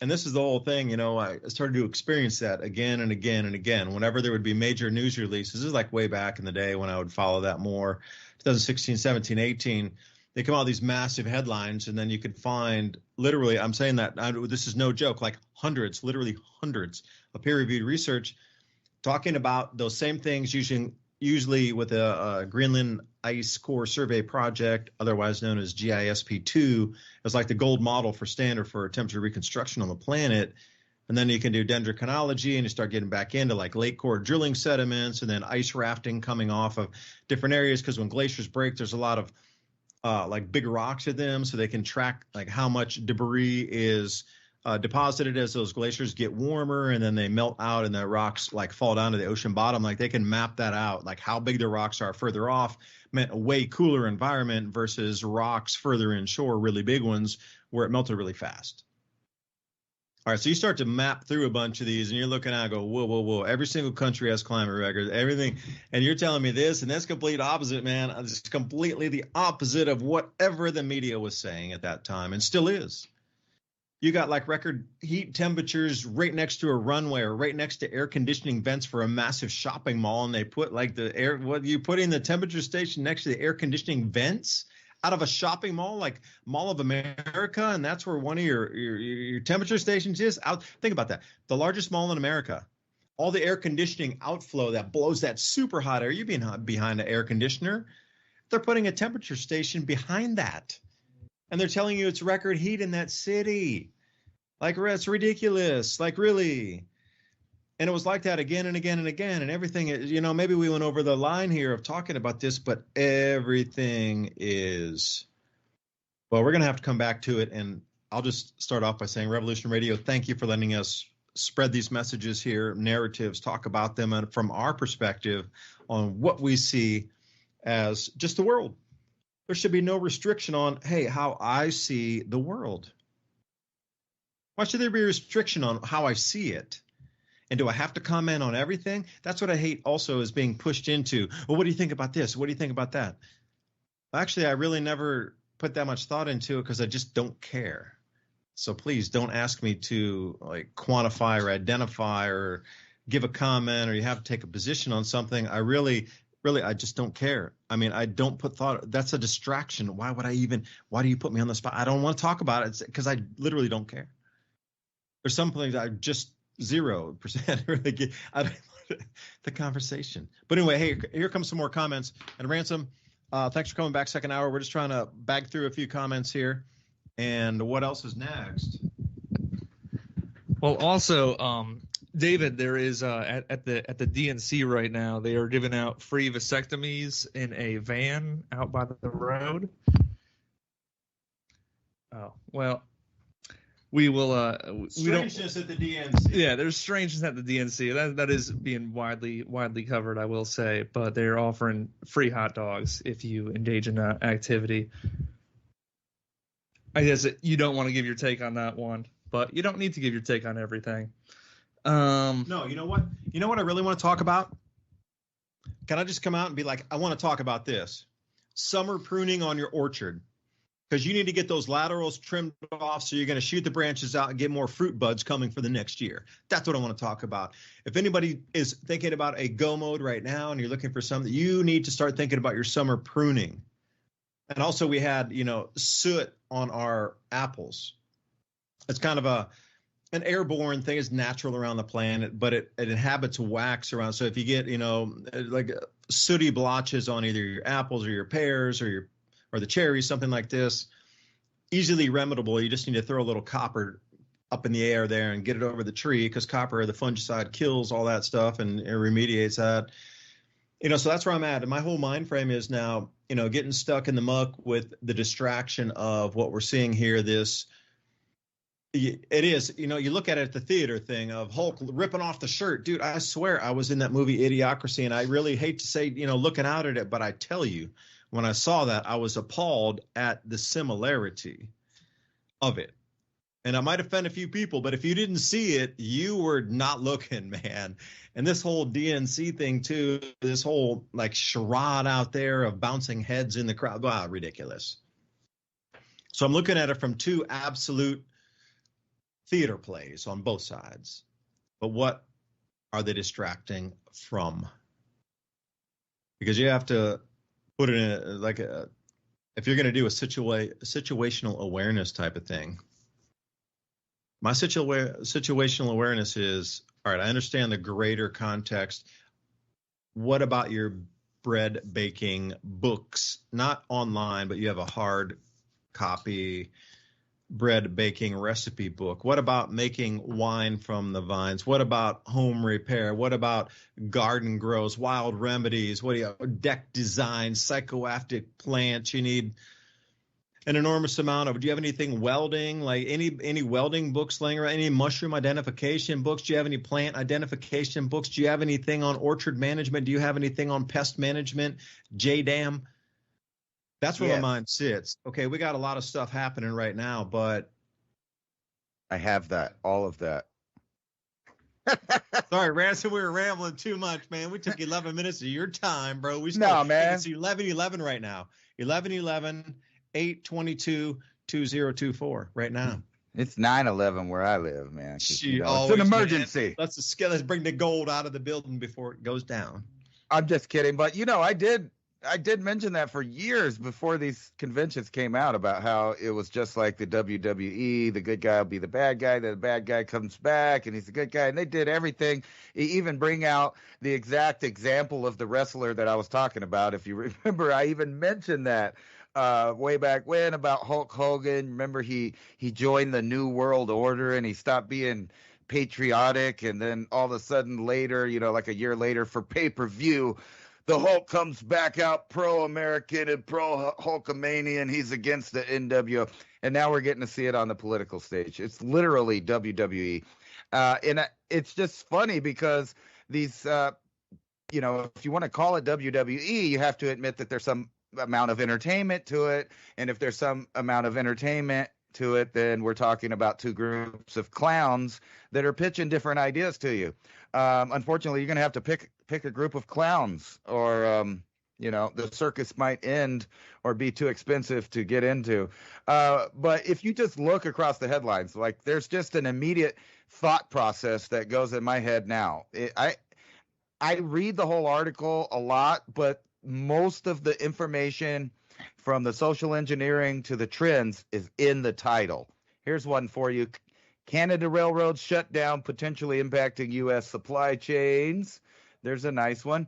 Speaker 1: And this is the whole thing, I started to experience that again and again and again. Whenever there would be major news releases, this is like way back in the day when I would follow that more, 2016, 17, 18, they come out with these massive headlines, and then you could find literally, I'm saying that, this is no joke, like literally hundreds of peer-reviewed research talking about those same things, usually with a Greenland Ice Core Survey Project, otherwise known as GISP2, as like the gold model for standard for temperature reconstruction on the planet. And then you can do dendrochronology, and you start getting back into like lake core drilling sediments, and then ice rafting coming off of different areas, because when glaciers break, there's a lot of like big rocks in them, so they can track like how much debris is deposited as those glaciers get warmer, and then they melt out and the rocks like fall down to the ocean bottom. Like, they can map that out, like how big the rocks are further off, meant a way cooler environment versus rocks further inshore, really big ones where it melted really fast. All right, so you start to map through a bunch of these, and you're looking at it and go, whoa. Every single country has climate records, everything. And you're telling me this, and that's complete opposite, man. It's completely the opposite of whatever the media was saying at that time, and still is. You got like record heat temperatures right next to a runway or right next to air conditioning vents for a massive shopping mall, and they put like you putting the temperature station next to the air conditioning vents out of a shopping mall, like Mall of America, and that's where one of your temperature stations is. Think about that. The largest mall in America, all the air conditioning outflow that blows that super hot air, you being behind an air conditioner, they're putting a temperature station behind that. And they're telling you it's record heat in that city. Like, it's ridiculous. Like, really. And it was like that again and again and again. And everything, maybe we went over the line here of talking about this, but everything is, well, we're going to have to come back to it. And I'll just start off by saying, Revolution Radio, thank you for letting us spread these messages here, narratives, talk about them, and from our perspective on what we see as just the world. There should be no restriction on, hey, how I see the world. Why should there be a restriction on how I see it? And do I have to comment on everything? That's what I hate also, is being pushed into, well, what do you think about this? What do you think about that? Actually, I really never put that much thought into it because I just don't care. So please don't ask me to like quantify or identify or give a comment, or you have to take a position on something. I really, I just don't care. I mean, I don't put thought. That's a distraction. Why do you put me on the spot? I don't want to talk about it because I literally don't care. There's some things I just 0% really get out of the conversation. But anyway, hey, here comes some more comments. And Ransom, thanks for coming back second hour. We're just trying to bag through a few comments here. And what else is next?
Speaker 3: Well, also, David, there is at the DNC right now, they are giving out free vasectomies in a van out by the road. Oh, well, we will.
Speaker 1: Strangeness at the DNC.
Speaker 3: Yeah, there's strangeness at the DNC. That is being widely covered, I will say. But they're offering free hot dogs if you engage in that activity. I guess you don't want to give your take on that one, but you don't need to give your take on everything.
Speaker 1: No, you know what? You know what I really want to talk about? Can I just come out and be like, I want to talk about this? Summer pruning on your orchard. Because you need to get those laterals trimmed off, so you're going to shoot the branches out and get more fruit buds coming for the next year. That's what I want to talk about. If anybody is thinking about a go mode right now and you're looking for something, you need to start thinking about your summer pruning. And also we had, soot on our apples. It's kind of an airborne thing. It's natural around the planet, but it inhabits wax around. So if you get, like sooty blotches on either your apples or your pears or the cherries, something like this, easily remediable. You just need to throw a little copper up in the air there and get it over the tree, because copper, the fungicide, kills all that stuff and it remediates that. So that's where I'm at. And my whole mind frame is now, getting stuck in the muck with the distraction of what we're seeing here. It is, you look at it at the theater thing of Hulk ripping off the shirt. Dude, I swear I was in that movie Idiocracy, and I really hate to say, looking out at it, but I tell you, when I saw that, I was appalled at the similarity of it. And I might offend a few people, but if you didn't see it, you were not looking, man. And this whole DNC thing too, this whole like charade out there of bouncing heads in the crowd, wow, ridiculous. So I'm looking at it from two absolute theater plays on both sides. But what are they distracting from? Because you have to put it in if you're going to do a situational awareness type of thing. My situational awareness is, all right, I understand the greater context. What about your bread baking books? Not online, but you have a hard copy bread baking recipe book. What about making wine from the vines? What about home repair? What about garden grows, wild remedies? What do you deck design, psychoactive plants? You need an enormous amount of. Do you have anything welding, like any welding books laying around? Any mushroom identification books? Do you have any plant identification books? Do you have anything on orchard management? Do you have anything on pest management? JDAM? That's where my mind sits. Okay, we got a lot of stuff happening right now, but
Speaker 2: I have that, all of that.
Speaker 1: Sorry, Ransom, we were rambling too much, man. We took 11 minutes of your time, bro.
Speaker 2: Man.
Speaker 1: It's 11:11 right now. 11:11/8/22/2024 right now.
Speaker 2: It's 9/11 where I live, man. It's
Speaker 1: an
Speaker 2: emergency.
Speaker 1: Man, let's bring the gold out of the building before it goes down.
Speaker 2: I'm just kidding, but I did mention that for years before these conventions came out, about how it was just like the WWE, the good guy will be the bad guy, then the bad guy comes back and he's the good guy, and they did everything. Even bring out the exact example of the wrestler that I was talking about. If you remember, I even mentioned that way back when about Hulk Hogan. Remember, he joined the New World Order and he stopped being patriotic, and then all of a sudden later, like a year later for pay-per-view, the Hulk comes back out pro-American and pro-Hulkamanian. He's against the NWO. And now we're getting to see it on the political stage. It's literally WWE. And it's just funny because these, you know, if you want to call it WWE, you have to admit that there's some amount of entertainment to it. And if there's some amount of entertainment to it, then we're talking about two groups of clowns that are pitching different ideas to you. Unfortunately, you're going to have to pick a group of clowns, or you know, the circus might end or be too expensive to get into. But if you just look across the headlines, like, there's just an immediate thought process that goes in my head now. I read the whole article a lot, but most of the information from the social engineering to the trends is in the title. Here's one for you. Canada railroads shut down, potentially impacting U.S. supply chains. There's a nice one.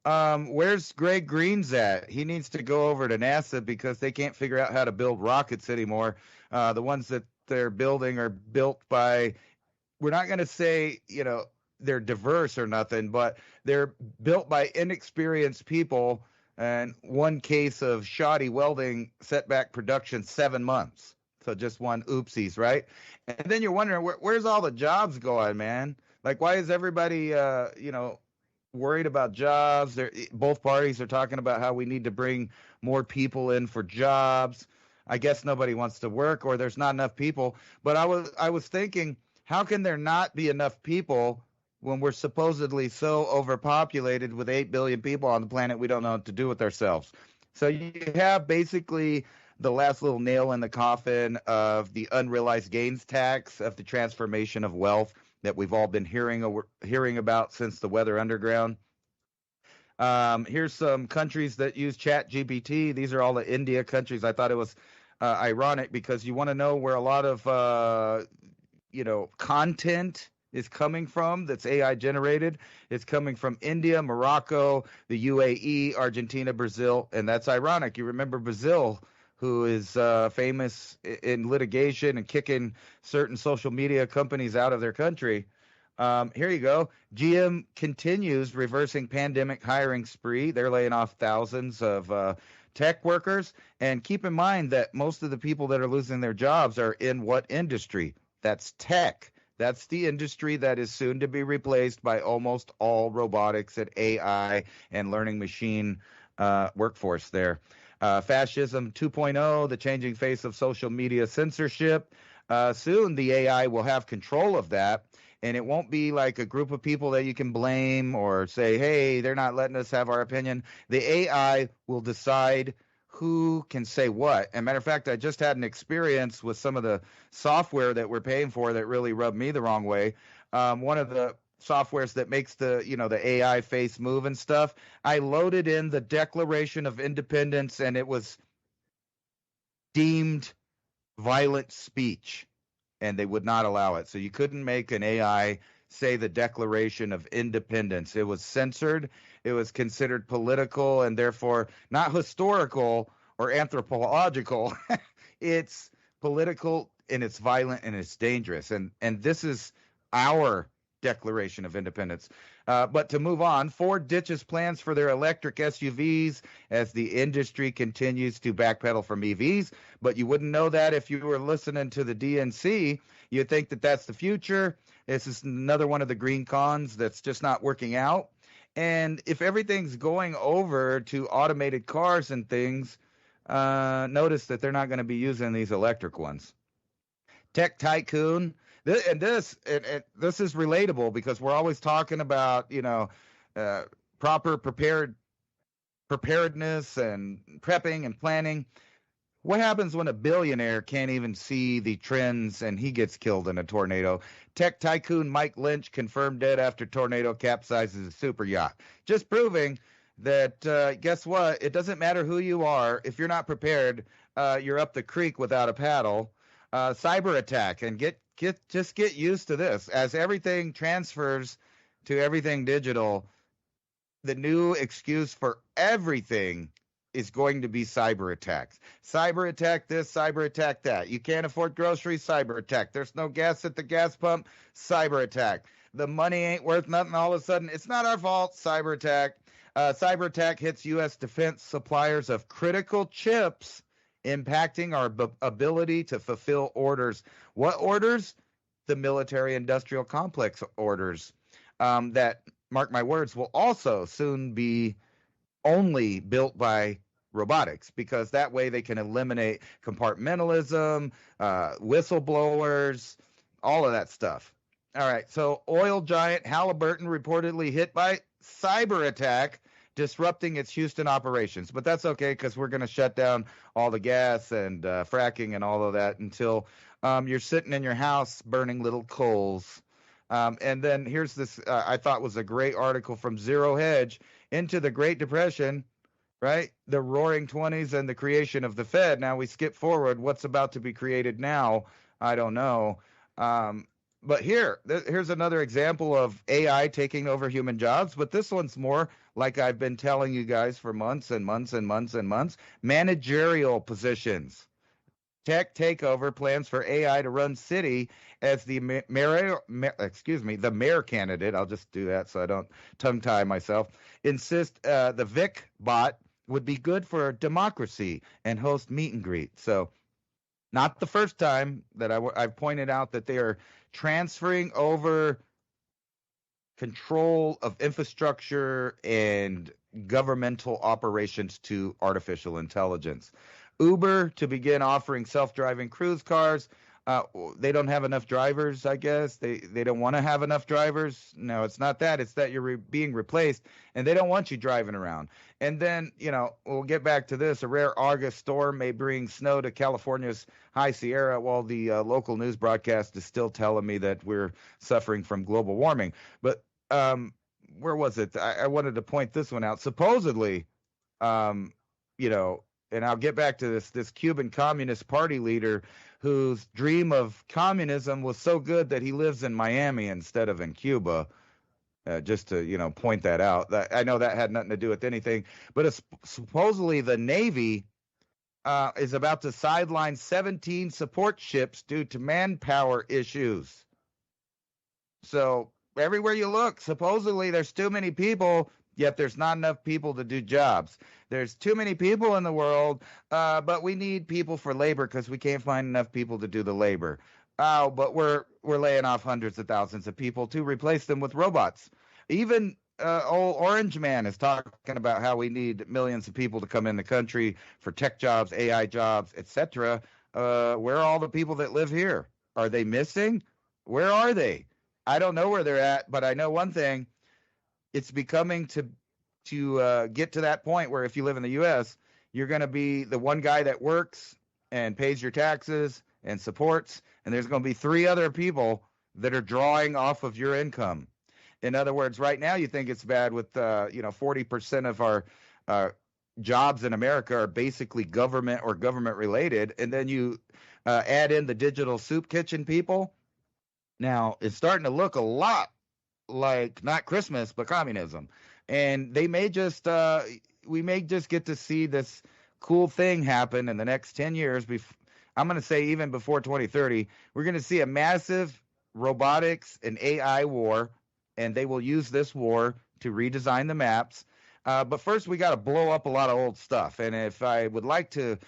Speaker 2: Where's Greg Green's at? He needs to go over to NASA because they can't figure out how to build rockets anymore. The ones that they're building are built by, we're not going to say, you know, they're diverse or nothing, but they're built by inexperienced people. And one case of shoddy welding set back production 7 months. So just one oopsies, right? And then you're wondering, where's all the jobs going, man? Like, why is everybody, you know, worried about jobs? Both parties are talking about how we need to bring more people in for jobs. I guess nobody wants to work, or there's not enough people. But I was thinking, how can there not be enough people when we're supposedly so overpopulated with 8 billion people on the planet? We don't know what to do with ourselves. So you have basically the last little nail in the coffin of the unrealized gains tax, of the transformation of wealth that we've all been hearing about since the Weather Underground. Here's some countries that use ChatGPT. These are all the India countries. I thought it was ironic because you want to know where a lot of you know, content is coming from that's AI generated. It's coming from India, Morocco, the UAE, Argentina, Brazil, and that's ironic. You remember Brazil, who is famous in litigation and kicking certain social media companies out of their country. Here you go. GM continues reversing pandemic hiring spree. They're laying off thousands of tech workers. And keep in mind that most of the people that are losing their jobs are in what industry? That's tech. That's the industry that is soon to be replaced by almost all robotics and AI and learning machine workforce there. Fascism 2.0, the changing face of social media censorship. Soon the AI will have control of that, and it won't be like a group of people that you can blame or say, hey, they're not letting us have our opinion. The AI will decide who can say what. And matter of fact, I just had an experience with some of the software that we're paying for that really rubbed me the wrong way. One of the softwares that makes the, you know, the AI face move and stuff, I loaded in the Declaration of Independence and it was deemed violent speech and they would not allow it. So you couldn't make an AI say the Declaration of Independence. It was censored. It was considered political and therefore not historical or anthropological. It's political and it's violent and it's dangerous. And this is our Declaration of Independence. But to move on, Ford ditches plans for their electric SUVs as the industry continues to backpedal from EVs. But you wouldn't know that if you were listening to the DNC. You'd think that that's the future. This is another one of the green cons that's just not working out. And if everything's going over to automated cars and things, notice that they're not going to be using these electric ones. Tech tycoon. This is relatable because we're always talking about, you know, proper preparedness and prepping and planning. What happens when a billionaire can't even see the trends and he gets killed in a tornado? Tech tycoon Mike Lynch confirmed dead after tornado capsizes a super yacht. Just proving that, guess what? It doesn't matter who you are. If you're not prepared, you're up the creek without a paddle. Cyber attack, and just get used to this. As everything transfers to everything digital, the new excuse for everything is going to be cyber attacks. Cyber attack this, cyber attack that. You can't afford groceries, cyber attack. There's no gas at the gas pump, cyber attack. The money ain't worth nothing all of a sudden. It's not our fault, cyber attack. Cyber attack hits U.S. defense suppliers of critical chips, impacting our ability to fulfill orders. What orders? The military-industrial complex orders that, mark my words, will also soon be only built by robotics, because that way they can eliminate compartmentalism, whistleblowers, all of that stuff. All right, so oil giant Halliburton reportedly hit by cyber attack, disrupting its Houston operations. But that's okay, because we're going to shut down all the gas and fracking and all of that until you're sitting in your house burning little coals. And then here's this, I thought was a great article from Zero Hedge into the Great Depression, right? The roaring 20s and the creation of the Fed. Now we skip forward. What's about to be created now? I don't know. But here's another example of AI taking over human jobs, but this one's more like I've been telling you guys for months and months and months and months. Managerial positions. Tech takeover plans for AI to run city as the mayor candidate. I'll just do that so I don't tongue tie myself. Insist the Vic bot would be good for democracy and host meet and greet. So not the first time that I've pointed out that they are transferring over control of infrastructure and governmental operations to artificial intelligence. Uber to begin offering self-driving cruise cars. They don't have enough drivers, I guess. They don't want to have enough drivers. No, it's not that. It's that you're being replaced, and they don't want you driving around. And then, we'll get back to this. A rare August storm may bring snow to California's High Sierra, while the local news broadcast is still telling me that we're suffering from global warming. But where was it? I wanted to point this one out. Supposedly, and I'll get back to this Cuban Communist Party leader whose dream of communism was so good that he lives in Miami instead of in Cuba. Just to, point that out. I know that had nothing to do with anything, but it's supposedly the Navy is about to sideline 17 support ships due to manpower issues. So everywhere you look, supposedly there's too many people, yet there's not enough people to do jobs. There's too many people in the world, but we need people for labor because we can't find enough people to do the labor. Oh, but we're laying off hundreds of thousands of people to replace them with robots. Even old Orange Man is talking about how we need millions of people to come in the country for tech jobs, AI jobs, etc. Where are all the people that live here? Are they missing? Where are they? I don't know where they're at, but I know one thing. It's becoming to get to that point where if you live in the U.S., you're going to be the one guy that works and pays your taxes and supports, and there's going to be 3 other people that are drawing off of your income. In other words, right now you think it's bad with 40% of our jobs in America are basically government or government related, and then you add in the digital soup kitchen people. Now it's starting to look a lot like not Christmas but communism, and they may just we may just get to see this cool thing happen in the next 10 years. I'm going to say even before 2030, we're going to see a massive robotics and AI war, and they will use this war to redesign the maps. But first, we got to blow up a lot of old stuff. And if I would like to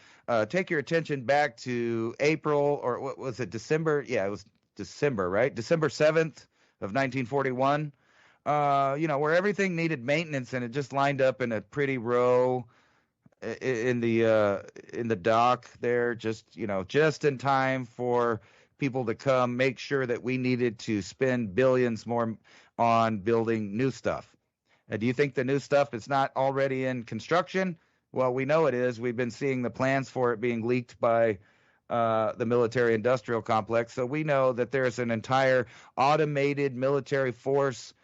Speaker 2: take your attention back to April, or what was it, December? Yeah, it was December, right? December 7th of 1941, where everything needed maintenance, and it just lined up in a pretty row in the dock there, just in time for people to come, make sure that we needed to spend billions more on building new stuff. Do you think the new stuff is not already in construction? Well, we know it is. We've been seeing the plans for it being leaked by the military-industrial complex. So we know that there's an entire automated military force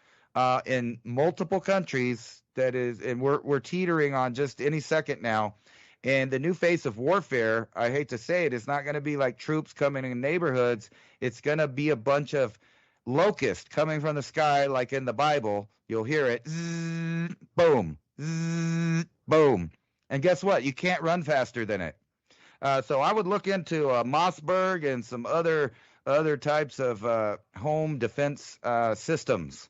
Speaker 2: in multiple countries that is, and we're teetering on just any second now. And the new face of warfare, I hate to say it, is not going to be like troops coming in neighborhoods. It's going to be a bunch of locusts coming from the sky, like in the Bible. You'll hear it, zzz, boom, zzz, boom. And guess what? You can't run faster than it. So I would look into Mossberg and some other types of home defense systems.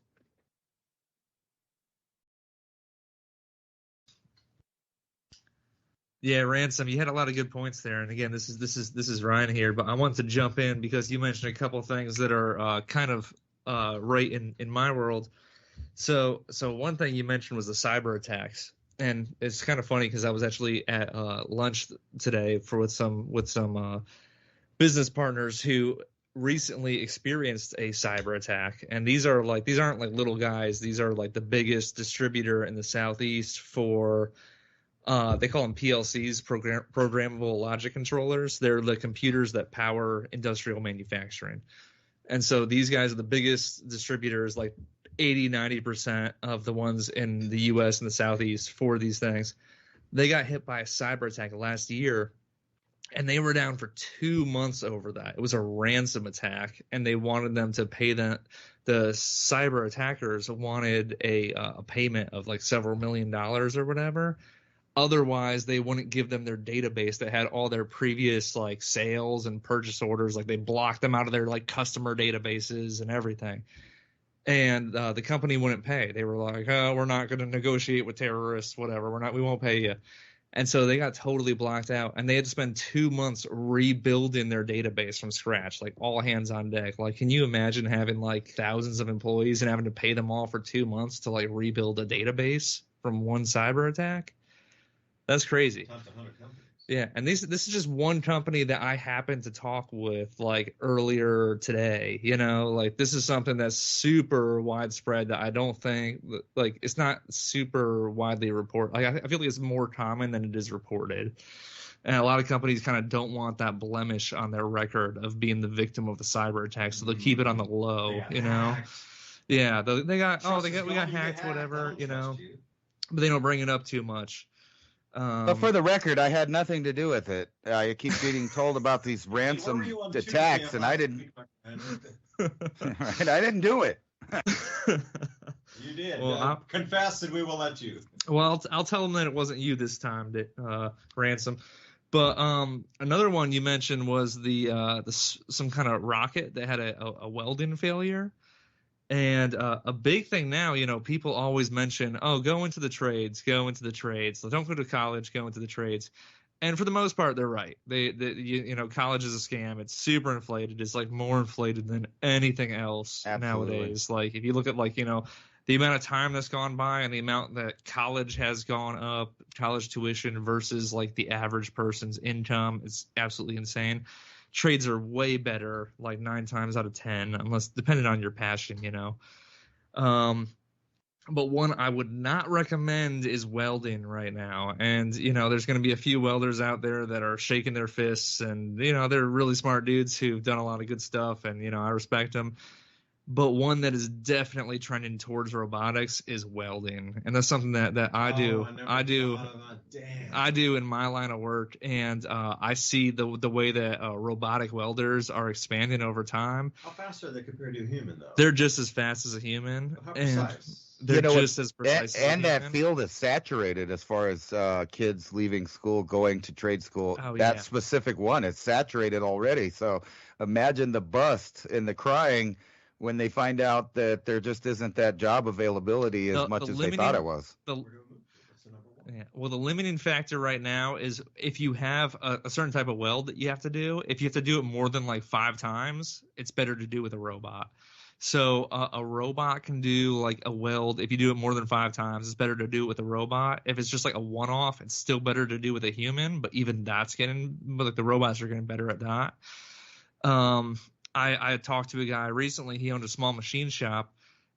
Speaker 3: Yeah, Ransom, you had a lot of good points there. And again, this is Ryan here, but I wanted to jump in because you mentioned a couple of things that are kind of right in my world. So one thing you mentioned was the cyber attacks, and it's kind of funny because I was actually at lunch today with some business partners who recently experienced a cyber attack, and these aren't like little guys. These are like the biggest distributor in the Southeast for they call them PLCs, programmable logic controllers. They're the computers that power industrial manufacturing. And so these guys are the biggest distributors, like 80-90% of the ones in the US and the Southeast for these things. They got hit by a cyber attack last year, and they were down for 2 months over that. It was a ransom attack, and they wanted them to pay that. The cyber attackers wanted a payment of like several $1 million or whatever. Otherwise, they wouldn't give them their database that had all their previous like sales and purchase orders. Like they blocked them out of their like customer databases and everything. And the company wouldn't pay. They were like, "Oh, we're not going to negotiate with terrorists, whatever. We won't pay you." And so they got totally blocked out, and they had to spend 2 months rebuilding their database from scratch, like all hands on deck. Like, can you imagine having like thousands of employees and having to pay them all for 2 months to like rebuild a database from one cyber attack? That's crazy. Yeah, and this is just one company that I happened to talk with like earlier today. You know, like this is something that's super widespread that I don't think like it's not super widely reported. Like I feel like it's more common than it is reported, and a lot of companies kind of don't want that blemish on their record of being the victim of the cyber attack, so they'll keep it on the low. You know, yeah, we got hacked, whatever. You know, but they don't bring it up too much.
Speaker 2: But for the record, I had nothing to do with it. I keep getting told about these ransom attacks, and I didn't. Right, I didn't do it.
Speaker 1: You did. Well, confess, and we will let you.
Speaker 3: Well, I'll tell them that it wasn't you this time, Ransom. But another one you mentioned was some kind of rocket that had a welding failure. And a big thing now, you know, people always mention, oh, go into the trades. So don't go to college, go into the trades. And for the most part, they're right. You know, college is a scam. It's super inflated. It's like more inflated than anything else nowadays. Like if you look at like, you know, the amount of time that's gone by and the amount that college has gone up, college tuition versus like the average person's income, it's absolutely insane. Trades are way better, like 9 times out of 10, unless depending on your passion, you know. But one I would not recommend is welding right now. And, you know, there's going to be a few welders out there that are shaking their fists, and, you know, they're really smart dudes who've done a lot of good stuff, and, you know, I respect them. But one that is definitely trending towards robotics is welding, and that's something that I do. I do in my line of work, and I see the way that robotic welders are expanding over time.
Speaker 1: How fast are they compared to a human, though?
Speaker 3: They're just as fast as a human,
Speaker 1: how precise?
Speaker 3: They're just as precise.
Speaker 2: And that field is saturated as far as kids leaving school, going to trade school. That specific one is saturated already. So imagine the bust and the crying when they find out that there just isn't that job availability as much as they thought it was.
Speaker 3: Well, the limiting factor right now is if you have a certain type of weld that you have to do, if you have to do it more than like 5 times, it's better to do with a robot. So a robot can do like a weld. If you do it more than 5 times, it's better to do it with a robot. If it's just like a one-off, it's still better to do with a human, but even that's the robots are getting better at that. I talked to a guy recently. He owned a small machine shop,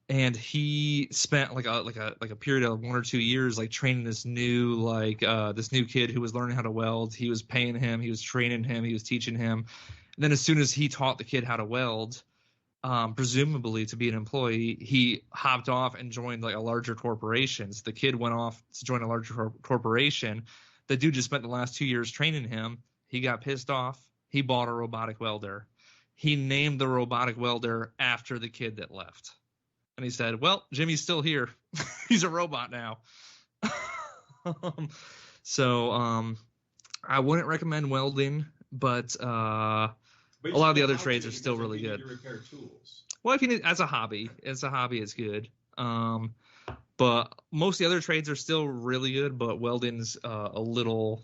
Speaker 3: and he spent like a period of 1 or 2 years like training this new kid who was learning how to weld. He was paying him, he was training him, he was teaching him. And then as soon as he taught the kid how to weld, presumably to be an employee, he hopped off and joined like a larger corporation. So the kid went off to join a larger corporation. The dude just spent the last 2 years training him. He got pissed off. He bought a robotic welder. He named the robotic welder after the kid that left. And he said, well, Jimmy's still here. He's a robot now. So I wouldn't recommend welding, but a lot of the other trades are still really good.
Speaker 1: Repair tools.
Speaker 3: Well, if you need, as a hobby, it's good. But most of the other trades are still really good, but welding's a little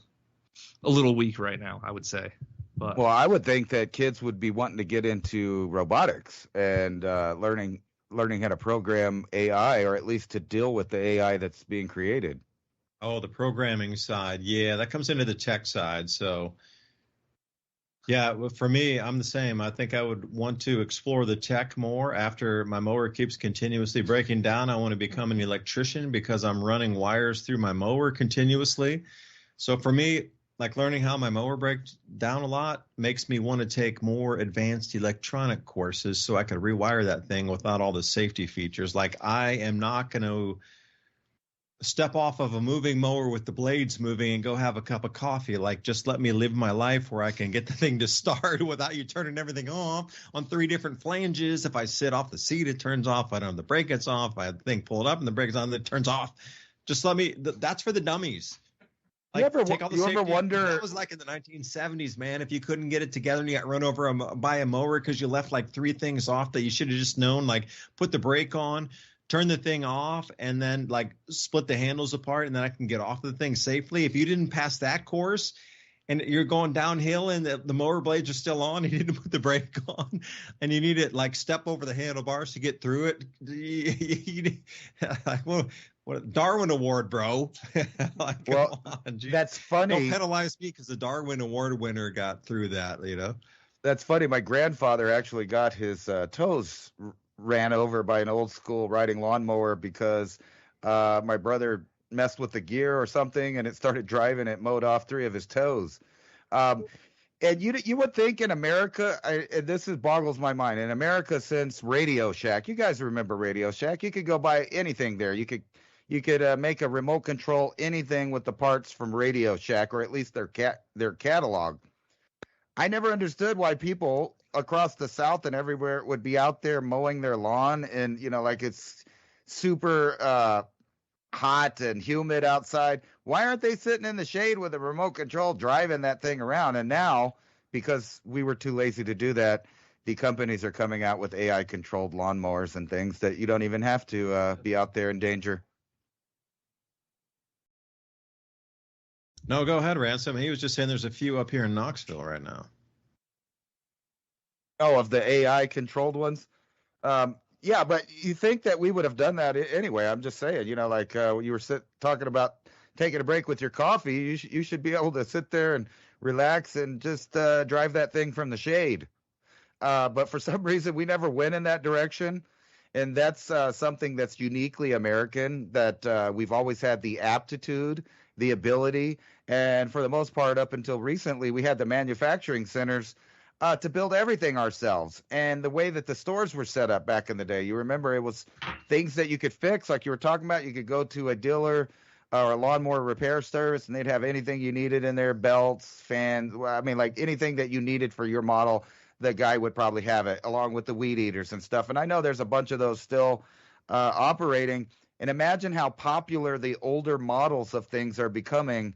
Speaker 3: a little weak right now, I would say. But
Speaker 2: Well, I would think that kids would be wanting to get into robotics and learning how to program AI, or at least to deal with the AI that's being created.
Speaker 1: Oh, the programming side. Yeah, that comes into the tech side. So, yeah, well, for me, I'm the same. I think I would want to explore the tech more after my mower keeps continuously breaking down. I want to become an electrician because I'm running wires through my mower continuously. So for me, like learning how my mower breaks down a lot makes me want to take more advanced electronic courses so I could rewire that thing without all the safety features. Like I am not going to step off of a moving mower with the blades moving and go have a cup of coffee. Like, just let me live my life where I can get the thing to start without you turning everything off on 3 different flanges. If I sit off the seat, it turns off. I don't know, the brake gets off. I have the thing pulled up and the brake's on, it turns off. Just let me, that's for the dummies. Like, take all the safety.
Speaker 2: Wonder,
Speaker 1: that was like in the 1970s, man. If you couldn't get it together and you got run over by a mower because you left like 3 things off that you should have just known, like put the brake on, turn the thing off, and then like split the handles apart, and then I can get off the thing safely. If you didn't pass that course and you're going downhill and the mower blades are still on, you didn't put the brake on, and you need to like step over the handlebars to get through it. What Darwin Award, bro. Like,
Speaker 2: well, that's funny.
Speaker 1: Don't penalize me because the Darwin Award winner got through that, you know?
Speaker 2: That's funny. My grandfather actually got his toes ran over by an old school riding lawnmower because my brother messed with the gear or something and it started driving. It mowed off 3 of his toes. And you would think in America, and this boggles my mind, in America since Radio Shack, you guys remember Radio Shack, you could go buy anything there. You could make a remote control anything with the parts from Radio Shack, or at least their catalog. I never understood why people across the South and everywhere would be out there mowing their lawn, and like it's super hot and humid outside. Why aren't they sitting in the shade with a remote control driving that thing around? And now, because we were too lazy to do that, the companies are coming out with AI controlled lawnmowers and things that you don't even have to be out there in danger.
Speaker 1: No, go ahead, Ransom. He was just saying there's a few up here in Knoxville right now.
Speaker 2: Oh, of the AI controlled ones? Yeah, but you think that we would have done that anyway. I'm just saying, like you were talking about taking a break with your coffee. You should be able to sit there and relax and just drive that thing from the shade. But for some reason, we never went in that direction. And that's something that's uniquely American, that we've always had the aptitude, the ability, and for the most part, up until recently, we had the manufacturing centers to build everything ourselves. And the way that the stores were set up back in the day, you remember, it was things that you could fix, like you were talking about. You could go to a dealer or a lawnmower repair service, and they'd have anything you needed in there, belts, fans. I mean, like anything that you needed for your model, the guy would probably have it, along with the weed eaters and stuff. And I know there's a bunch of those still operating. And imagine how popular the older models of things are becoming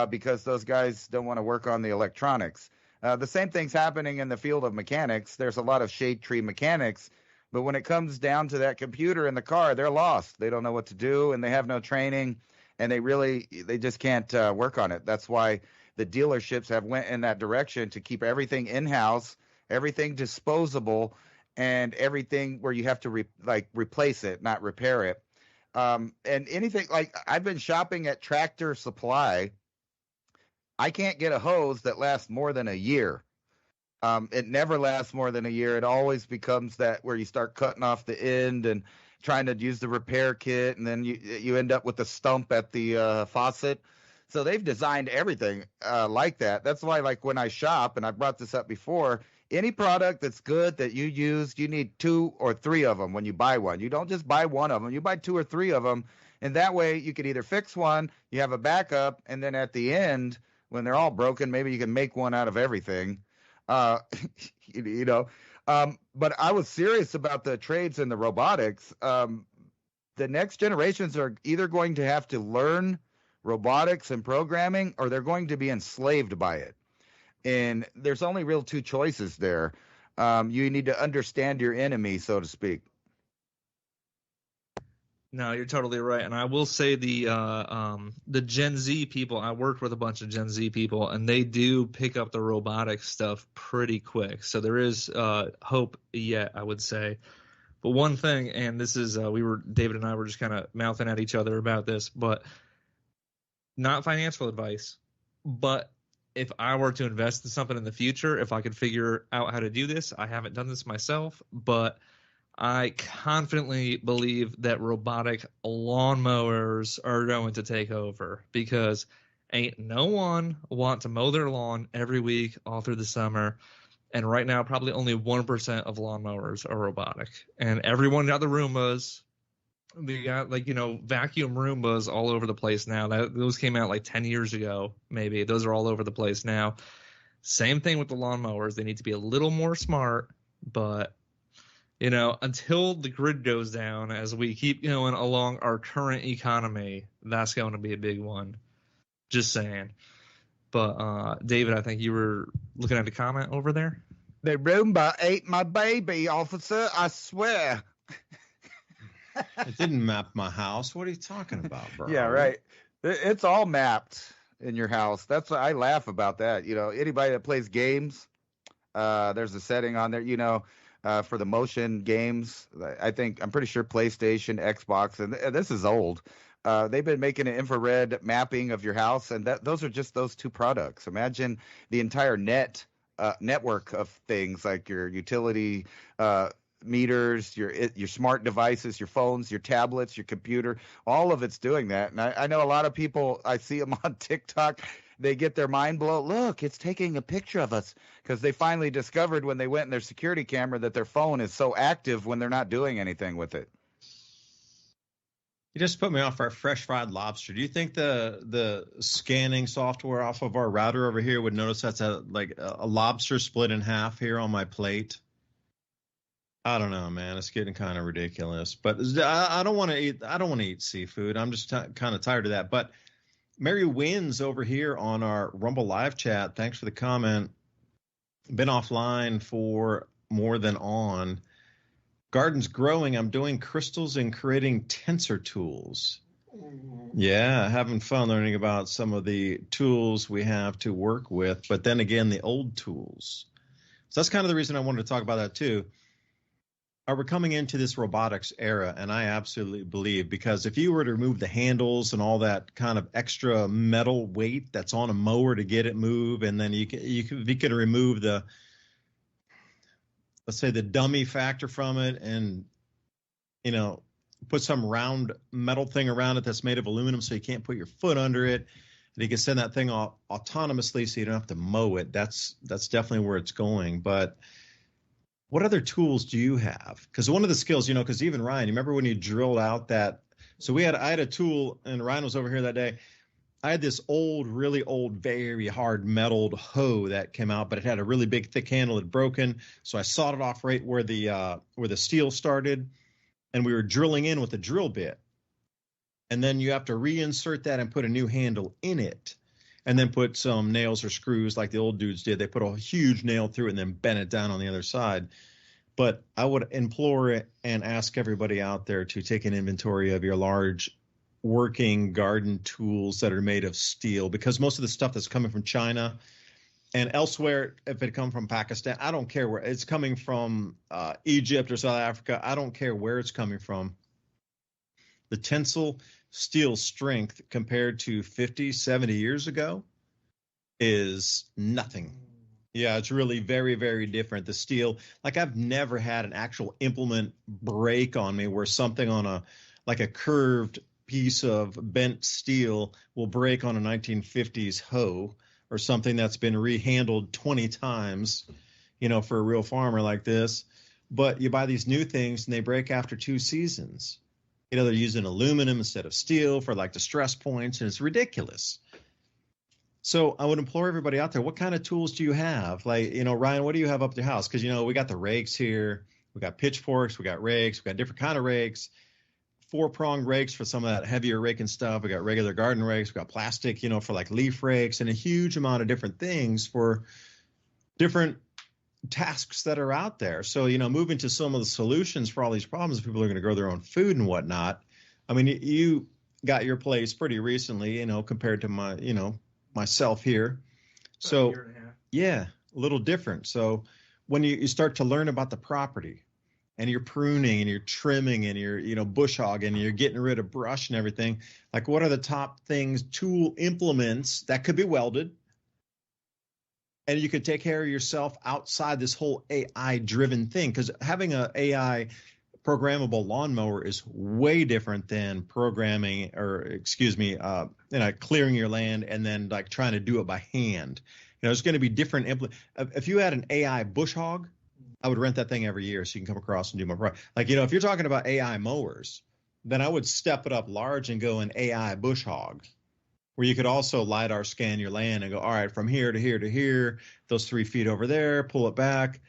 Speaker 2: because those guys don't want to work on the electronics. The same thing's happening in the field of mechanics. There's a lot of shade tree mechanics, but when it comes down to that computer in the car, they're lost. They don't know what to do, and they have no training, and they just can't work on it. That's why the dealerships have went in that direction, to keep everything in-house, everything disposable, and everything where you have to replace it, not repair it. And anything, like I've been shopping at Tractor Supply. I can't get a hose that lasts more than a year. It never lasts more than a year. It always becomes that where you start cutting off the end and trying to use the repair kit, and then you end up with a stump at the faucet. So they've designed everything like that. That's why, like when I shop, and I brought this up before, any product that's good that you use, you need 2 or 3 of them when you buy one. You don't just buy one of them. You buy 2 or 3 of them, and that way you could either fix one, you have a backup, and then at the end, when they're all broken, maybe you can make one out of everything. But I was serious about the trades and the robotics. The next generations are either going to have to learn robotics and programming, or they're going to be enslaved by it. And there's only real 2 choices there. You need to understand your enemy, so to speak.
Speaker 3: No, you're totally right. And I will say the Gen Z people, I worked with a bunch of Gen Z people, and they do pick up the robotic stuff pretty quick. So there is hope yet, I would say. But one thing, and this is David and I were just kind of mouthing at each other about this, but not financial advice. But if I were to invest in something in the future, if I could figure out how to do this, I haven't done this myself, but I confidently believe that robotic lawnmowers are going to take over, because ain't no one want to mow their lawn every week all through the summer. And right now, probably only 1% of lawnmowers are robotic. And everyone got the Roombas. They got vacuum Roombas all over the place now. Those came out like 10 years ago, maybe. Those are all over the place now. Same thing with the lawnmowers. They need to be a little more smart, but until the grid goes down, as we keep going along our current economy, that's going to be a big one. Just saying. But David, I think you were looking at a comment over there.
Speaker 2: The Roomba ate my baby, officer. I swear.
Speaker 1: It didn't map my house. What are you talking about, bro?
Speaker 2: Yeah, right. It's all mapped in your house. That's why I laugh about that. Anybody that plays games, there's a setting on there, for the motion games. I'm pretty sure PlayStation, Xbox, and this is old. They've been making an infrared mapping of your house, and those are just those two products. Imagine the entire network of things like your utility meters, your smart devices, your phones, your tablets, your computer. All of it's doing that. And I know a lot of people, I see them on TikTok, they get their mind blown. Look, it's taking a picture of us, because they finally discovered when they went in their security camera that their phone is so active when they're not doing anything with it.
Speaker 1: You just put me off our fresh fried lobster. Do you think the scanning software off of our router over here would notice that's a lobster split in half here on my plate? I don't know, man. It's getting kind of ridiculous. But I don't want to eat. I don't want to eat seafood. I'm just kind of tired of that. But Mary Wins over here on our Rumble live chat. Thanks for the comment. Been offline for more than on. Garden's growing. I'm doing crystals and creating tensor tools. Yeah, having fun learning about some of the tools we have to work with, but then again, the old tools. So that's kind of the reason I wanted to talk about that too. We're coming into this robotics era, and I absolutely believe, because if you were to remove the handles and all that kind of extra metal weight that's on a mower to get it move, and then you could remove the, let's say, the dummy factor from it, and put some round metal thing around it that's made of aluminum so you can't put your foot under it, and you can send that thing off autonomously so you don't have to mow it. That's definitely where it's going. But what other tools do you have? Because one of the skills, because even Ryan, you remember when you drilled out that? So I had a tool, and Ryan was over here that day. I had this really old, very hard metalled hoe that came out, but it had a really big, thick handle. It had broken, so I sawed it off right where the steel started, and we were drilling in with a drill bit. And then you have to reinsert that and put a new handle in it, and then put some nails or screws like the old dudes did. They put a huge nail through it and then bent it down on the other side. But I would implore and ask everybody out there to take an inventory of your large working garden tools that are made of steel, because most of the stuff that's coming from China and elsewhere, if it comes from Pakistan, I don't care where it's coming from, Egypt or South Africa, I don't care where it's coming from. The tensile steel strength compared to 50, 70 years ago is nothing. Yeah, it's really very, very different. The steel, like I've never had an actual implement break on me where something on a curved piece of bent steel will break on a 1950s hoe or something that's been rehandled 20 times, for a real farmer like this. But you buy these new things and they break after 2 seasons. They're using aluminum instead of steel for like the stress points, and it's ridiculous. So I would implore everybody out there, what kind of tools do you have? Like, Ryan, what do you have up at your house? Because, we got the rakes here. We got pitchforks. We got rakes. We got different kind of rakes. 4-prong rakes for some of that heavier raking stuff. We got regular garden rakes. We got plastic, for like leaf rakes, and a huge amount of different things for different tasks that are out there. So, moving to some of the solutions for all these problems, people are going to grow their own food and whatnot. I mean, you got your place pretty recently, compared to myself here. So,
Speaker 3: a year and a half.
Speaker 1: yeah, a little different. So when you start to learn about the property and you're pruning and you're trimming and you're, bush hogging and you're getting rid of brush and everything, like what are the top things, tool implements that could be welded? And you could take care of yourself outside this whole AI driven thing, because having a AI programmable lawnmower is way different than programming clearing your land and then like trying to do it by hand. It's going to be different. If you had an AI bush hog, I would rent that thing every year so you can come across and do my project. Like, if you're talking about AI mowers, then I would step it up large and go an AI bush hog, where you could also LiDAR scan your land and go, all right, from here to here to here, those 3 feet over there, pull it back.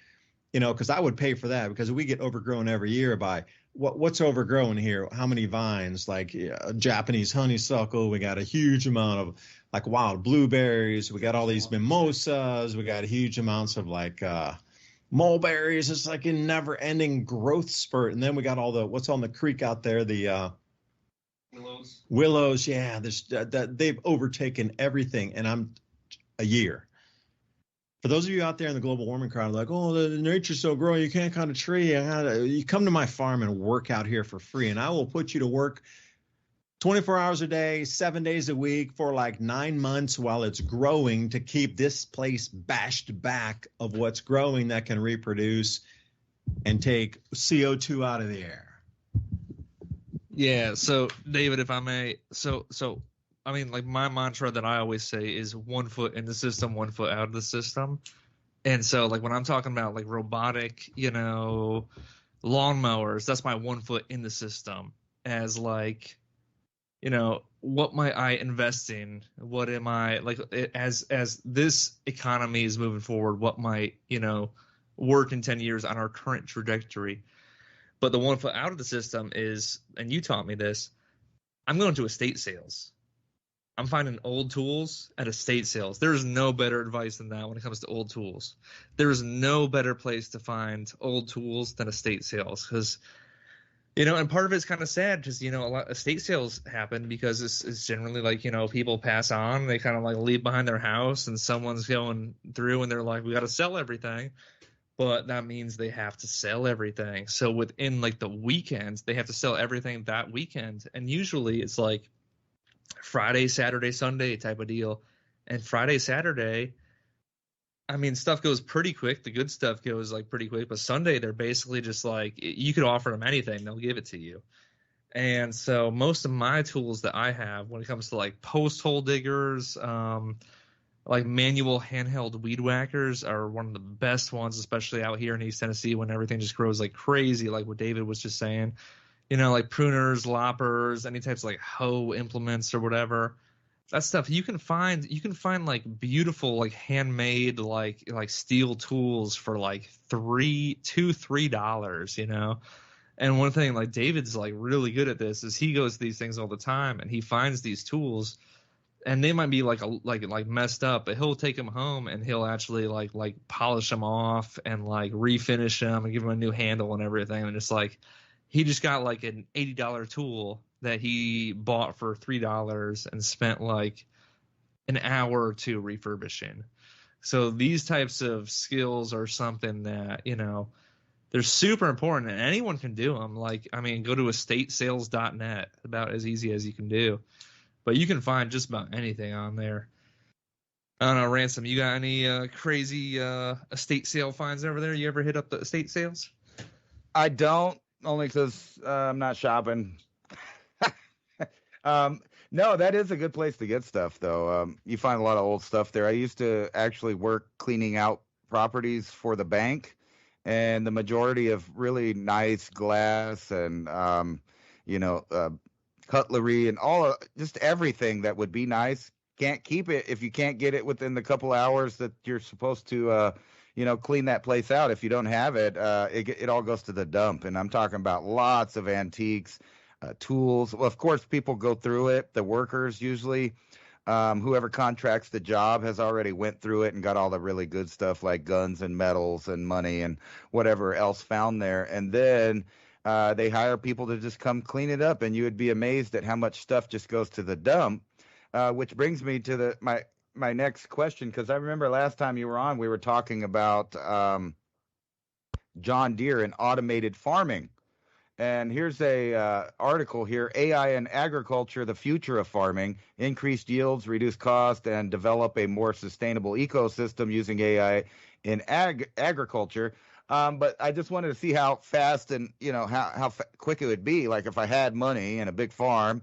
Speaker 1: Because I would pay for that, because we get overgrown every year by what's overgrown here. How many vines? Like Japanese honeysuckle. We got a huge amount of like wild blueberries. We got all these mimosas. We got huge amounts of like mulberries. It's like a never-ending growth spurt. And then we got all what's on the creek out there, the willows. Yeah, they've overtaken everything. And I'm a year. For those of you out there in the global warming crowd, like, oh, the nature's so growing, you can't cut a tree. You come to my farm and work out here for free, and I will put you to work 24 hours a day, 7 days a week for like 9 months while it's growing, to keep this place bashed back of what's growing that can reproduce and take CO2 out of the air.
Speaker 3: Yeah. So, David, if I may, I mean, like my mantra that I always say is 1 foot in the system, 1 foot out of the system. And so like when I'm talking about like robotic, lawnmowers, that's my 1 foot in the system, as like, what might I invest in? What am I like as this economy is moving forward, what might, work in 10 years on our current trajectory. But the 1 foot out of the system is, and you taught me this, I'm going to estate sales. I'm finding old tools at estate sales. There is no better advice than that when it comes to old tools. There is no better place to find old tools than estate sales, because, and part of it's kind of sad because, a lot of estate sales happen because it's generally like, people pass on, they kind of like leave behind their house and someone's going through and they're like, we got to sell everything. But that means they have to sell everything. So within like the weekends, they have to sell everything that weekend. And usually it's like Friday, Saturday, Sunday type of deal. And Friday, Saturday, I mean, stuff goes pretty quick. The good stuff goes like pretty quick. But Sunday, they're basically just like, you could offer them anything, they'll give it to you. And so most of my tools that I have when it comes to like post hole diggers, like manual handheld weed whackers are one of the best ones, especially out here in East Tennessee when everything just grows like crazy, like what David was just saying. Like pruners, loppers, any types of like hoe implements or whatever. That stuff you can find like beautiful like handmade like steel tools for like $3. And one thing like David's like really good at this is he goes to these things all the time and he finds these tools and they might be like messed up, but he'll take them home and he'll actually like polish them off and like refinish them and give them a new handle and everything. And it's like he just got like an $80 tool that he bought for $3 and spent like an hour or two refurbishing. So these types of skills are something that, they're super important and anyone can do them. Like, I mean, go to estatesales.net, about as easy as you can do. But you can find just about anything on there. I don't know, Ransom, you got any crazy estate sale finds over there? You ever hit up the estate sales?
Speaker 2: I don't, only because I'm not shopping. No, that is a good place to get stuff, though. You find a lot of old stuff there. I used to actually work cleaning out properties for the bank, and the majority of really nice glass and, cutlery and just everything that would be nice. Can't keep it if you can't get it within the couple hours that you're supposed to, clean that place out. If you don't have it, it all goes to the dump. And I'm talking about lots of antiques, tools. Well, of course, people go through it. The workers usually, whoever contracts the job has already went through it and got all the really good stuff like guns and medals and money and whatever else found there. And then They hire people to just come clean it up, and you would be amazed at how much stuff just goes to the dump. Which brings me to my next question, because I remember last time you were on, we were talking about John Deere and automated farming. And here's a article here: AI in agriculture, the future of farming, increased yields, reduce cost, and develop a more sustainable ecosystem using AI in agriculture. But I just wanted to see how fast and, how quick it would be. Like if I had money and a big farm,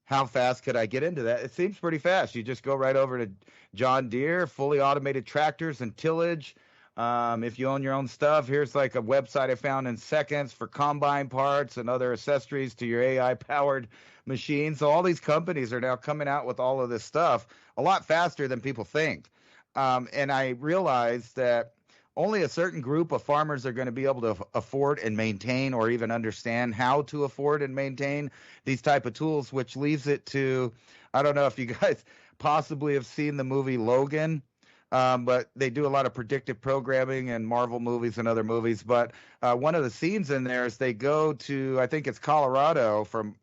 Speaker 2: how fast could I get into that? It seems pretty fast. You just go right over to John Deere, fully automated tractors and tillage. If you own your own stuff, here's like a website I found in seconds for combine parts and other accessories to your AI-powered machines. So all these companies are now coming out with all of this stuff a lot faster than people think. And I realized that only a certain group of farmers are going to be able to afford and maintain, or even understand how to afford and maintain these type of tools, which leaves it to, I don't know if you guys possibly have seen the movie Logan. But they do a lot of predictive programming in Marvel movies and other movies. But one of the scenes in there is they go to, I think it's Colorado from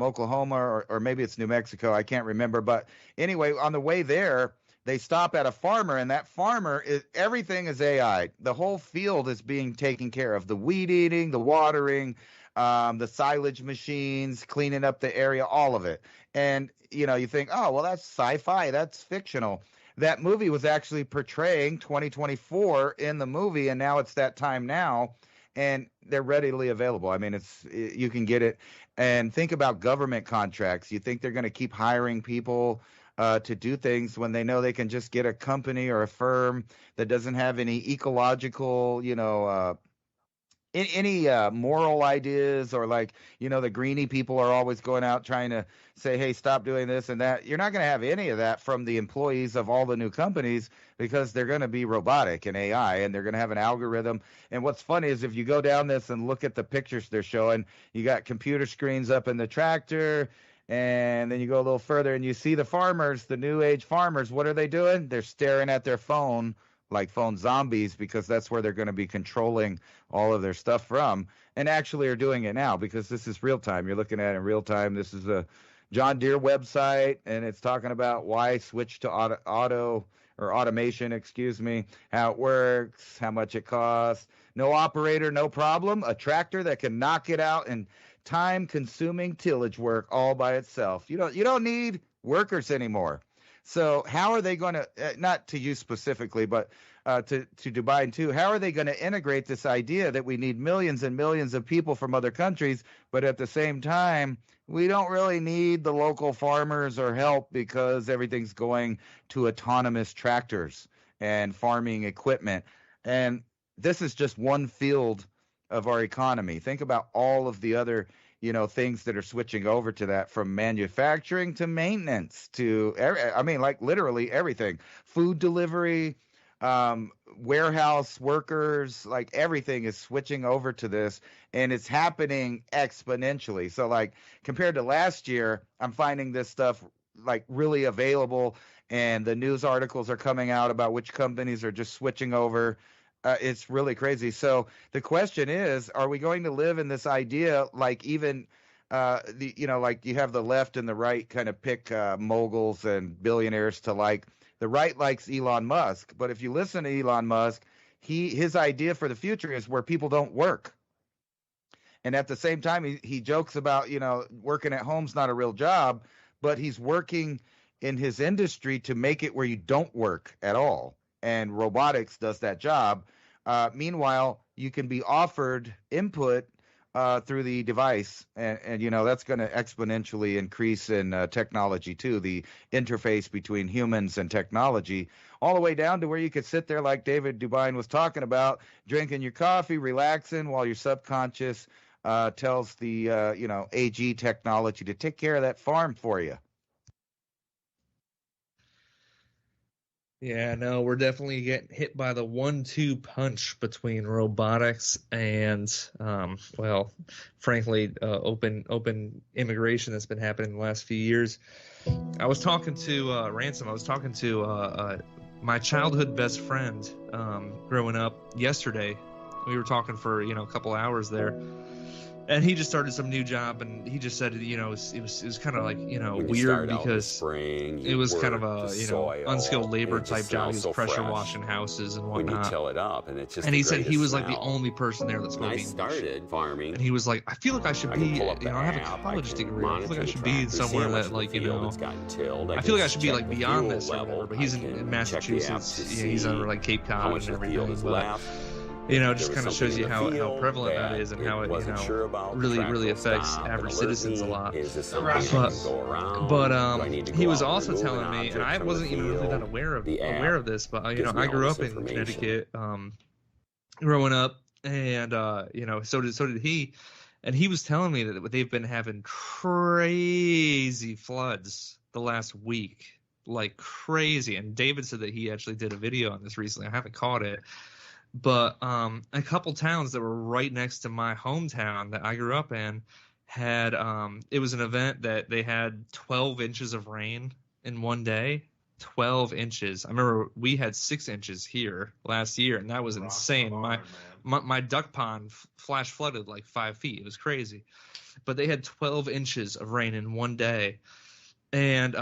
Speaker 2: Oklahoma, or maybe it's New Mexico. I can't remember. But anyway, on the way there, they stop at a farmer, and that farmer everything is AI. The whole field is being taken care of: the weed eating, the watering, the silage machines, cleaning up the area, all of it. And you think, oh well, that's sci-fi, that's fictional. That movie was actually portraying 2024 in the movie, and now it's that time now, and they're readily available. I mean, you can get it. And think about government contracts. You think they're going to keep hiring people to do things when they know they can just get a company or a firm that doesn't have any ecological, any moral ideas, or the greenie people are always going out trying to say, hey, stop doing this and that. You're not going to have any of that from the employees of all the new companies, because they're going to be robotic and AI, and they're going to have an algorithm. And what's funny is if you go down this and look at the pictures they're showing, you got computer screens up in the tractor, and then you go a little further and you see the farmers, the new age farmers. What are they doing? They're staring at their phone like phone zombies, because that's where they're going to be controlling all of their stuff from, and actually are doing it now, because this is real time. You're looking at it in real time. This is a John Deere website, and it's talking about why switch to automation, how it works, how much it costs. No operator, no problem. A tractor that can knock it out in time-consuming tillage work all by itself. You don't need workers anymore. So how are they going to, not to you specifically, but to DuByne too, how are they going to integrate this idea that we need millions and millions of people from other countries, but at the same time, we don't really need the local farmers or help, because everything's going to autonomous tractors and farming equipment? And this is just one field of our economy. Think about all of the other things that are switching over to that, from manufacturing to maintenance to, literally everything. Food delivery, warehouse workers, everything is switching over to this, and it's happening exponentially. So compared to last year, I'm finding this stuff really available, and the news articles are coming out about which companies are just switching over. It's really crazy. So the question is, are we going to live in this idea, you have the left and the right kind of pick moguls and billionaires to like? The right likes Elon Musk, but if you listen to Elon Musk, his idea for the future is where people don't work. And at the same time, he jokes about, working at home's not a real job, but he's working in his industry to make it where you don't work at all. And robotics does that job. Meanwhile, you can be offered input through the device, and that's going to exponentially increase in technology too, the interface between humans and technology, all the way down to where you could sit there like David DuByne was talking about, drinking your coffee, relaxing, while your subconscious tells the AG technology to take care of that farm for you.
Speaker 3: Yeah, no, we're definitely getting hit by the 1-2 punch between robotics and, frankly, open immigration that's been happening in the last few years. I was talking to Ransom. I was talking to my childhood best friend growing up yesterday. We were talking for a couple hours there, And he just started some new job, and he just said, you know, it was kind of like, you know, weird because
Speaker 7: spring,
Speaker 3: it was kind of a, you know,
Speaker 7: soil,
Speaker 3: unskilled labor
Speaker 7: and it just
Speaker 3: type job. He
Speaker 7: smells
Speaker 3: was
Speaker 7: so
Speaker 3: pressure
Speaker 7: fresh
Speaker 3: washing houses and
Speaker 7: when you
Speaker 3: whatnot.
Speaker 7: till it up, and it's just
Speaker 3: And
Speaker 7: the
Speaker 3: he said he
Speaker 7: greatest
Speaker 3: was like the
Speaker 7: smell.
Speaker 3: only person there that spoke
Speaker 7: When I
Speaker 3: English.
Speaker 7: started farming,
Speaker 3: And he was like, I feel like I should
Speaker 7: I can
Speaker 3: be,
Speaker 7: pull up
Speaker 3: you
Speaker 7: the
Speaker 3: know, I have a
Speaker 7: app,
Speaker 3: college
Speaker 7: I can
Speaker 3: degree. I feel like I
Speaker 7: monitor
Speaker 3: should
Speaker 7: the
Speaker 3: be
Speaker 7: tractor, see
Speaker 3: somewhere
Speaker 7: how much
Speaker 3: that,
Speaker 7: of
Speaker 3: like,
Speaker 7: the
Speaker 3: you
Speaker 7: field
Speaker 3: know,
Speaker 7: it's gotten tilled.
Speaker 3: I feel like I
Speaker 7: can
Speaker 3: should be
Speaker 7: check
Speaker 3: like
Speaker 7: the
Speaker 3: beyond
Speaker 7: fuel
Speaker 3: this or
Speaker 7: level.
Speaker 3: whatever. But he's
Speaker 7: I can
Speaker 3: in
Speaker 7: check the app
Speaker 3: Massachusetts.
Speaker 7: to
Speaker 3: You know, he's
Speaker 7: see
Speaker 3: over like Cape
Speaker 7: how
Speaker 3: Cod
Speaker 7: much
Speaker 3: and
Speaker 7: of the field
Speaker 3: everything.
Speaker 7: is
Speaker 3: But
Speaker 7: left.
Speaker 3: you know, it
Speaker 7: If
Speaker 3: just
Speaker 7: there
Speaker 3: kind of
Speaker 7: was
Speaker 3: shows
Speaker 7: something
Speaker 3: you
Speaker 7: in the
Speaker 3: how
Speaker 7: field
Speaker 3: prevalent that
Speaker 7: that
Speaker 3: is and
Speaker 7: it
Speaker 3: how it, you
Speaker 7: wasn't
Speaker 3: know,
Speaker 7: sure about, the
Speaker 3: really
Speaker 7: tractor will
Speaker 3: affects
Speaker 7: stop and
Speaker 3: average
Speaker 7: alert
Speaker 3: citizens a
Speaker 7: me.
Speaker 3: lot.
Speaker 7: Is this something I can go around?
Speaker 3: But
Speaker 7: Do I need to
Speaker 3: he
Speaker 7: go
Speaker 3: was
Speaker 7: out and
Speaker 3: also
Speaker 7: remove
Speaker 3: telling
Speaker 7: an
Speaker 3: me, and
Speaker 7: object
Speaker 3: I
Speaker 7: from the
Speaker 3: wasn't even really that
Speaker 7: field?
Speaker 3: aware of
Speaker 7: The app
Speaker 3: of this, but you know,
Speaker 7: gives me
Speaker 3: I
Speaker 7: all
Speaker 3: grew
Speaker 7: this
Speaker 3: up in
Speaker 7: information.
Speaker 3: Connecticut, growing up, and you know, so did he, and he was telling me that they've been having crazy floods the last week, like crazy. And David said that he actually did a video on this recently. I haven't caught it. But a couple towns that were right next to my hometown that I grew up in had it was an event that they had 12 inches of rain in one day. 12 inches. I remember we had 6 inches here last year, and that was insane. My duck pond flash flooded like 5 feet. It was crazy. But they had 12 inches of rain in one day. And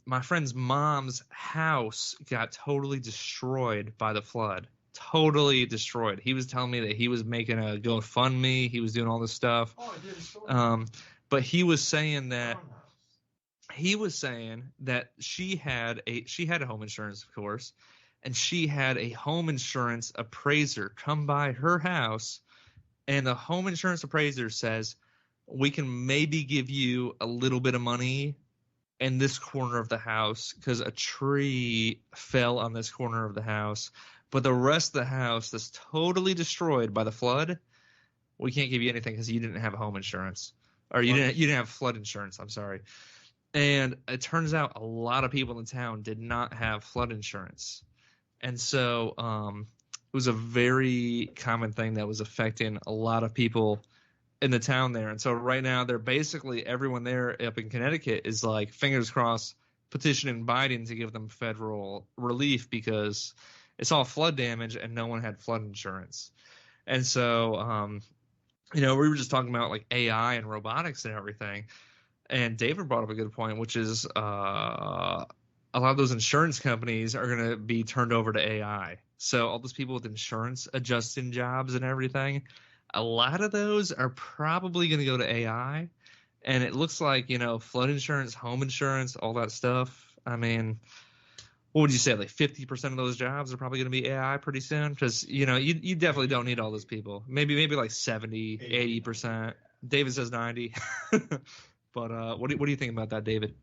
Speaker 3: my friend's mom's house got totally destroyed by the flood. Totally destroyed. He was telling me that he was making a GoFundMe. He was doing all this stuff. But he was saying that she had a home insurance, of course, and she had a home insurance appraiser come by her house, and the home insurance appraiser says, we can maybe give you a little bit of money in this corner of the house because a tree fell on this corner of the house. But the rest of the house that's totally destroyed by the flood, we can't give you anything because you didn't have home insurance, or you didn't have flood insurance. I'm sorry. And it turns out a lot of people in the town did not have flood insurance, and so it was a very common thing that was affecting a lot of people in the town there. And so right now, they're basically everyone there up in Connecticut is like fingers crossed petitioning Biden to give them federal relief because it's all flood damage and no one had flood insurance. And so, you know, we were just talking about like AI and robotics and everything. And David brought up a good point, which is a lot of those insurance companies are going to be turned over to AI. So all those people with insurance adjusting jobs and everything, a lot of those are probably going to go to AI. And it looks like, you know, flood insurance, home insurance, all that stuff. I mean, what would you say? Like 50% of those jobs are probably going to be AI pretty soon? Because, you know, you definitely don't need all those people. Maybe like 70, 80%. David says 90. But what do you think about that, David?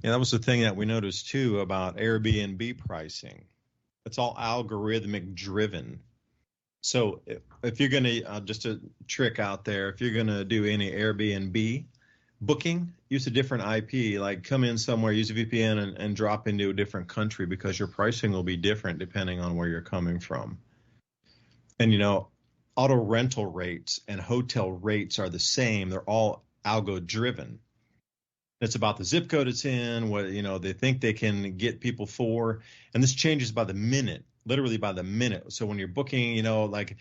Speaker 1: Yeah, that was the thing that we noticed too about Airbnb pricing. It's all algorithmic driven. So if you're going to, just a trick out there, if you're going to do any Airbnb booking, use a different IP, like come in somewhere, use a VPN and drop into a different country because your pricing will be different depending on where you're coming from. And, you know, auto rental rates and hotel rates are the same. They're all algo driven. It's about the zip code it's in, what, you know, they think they can get people for. And this changes by the minute, literally by the minute. So when you're booking, you know, like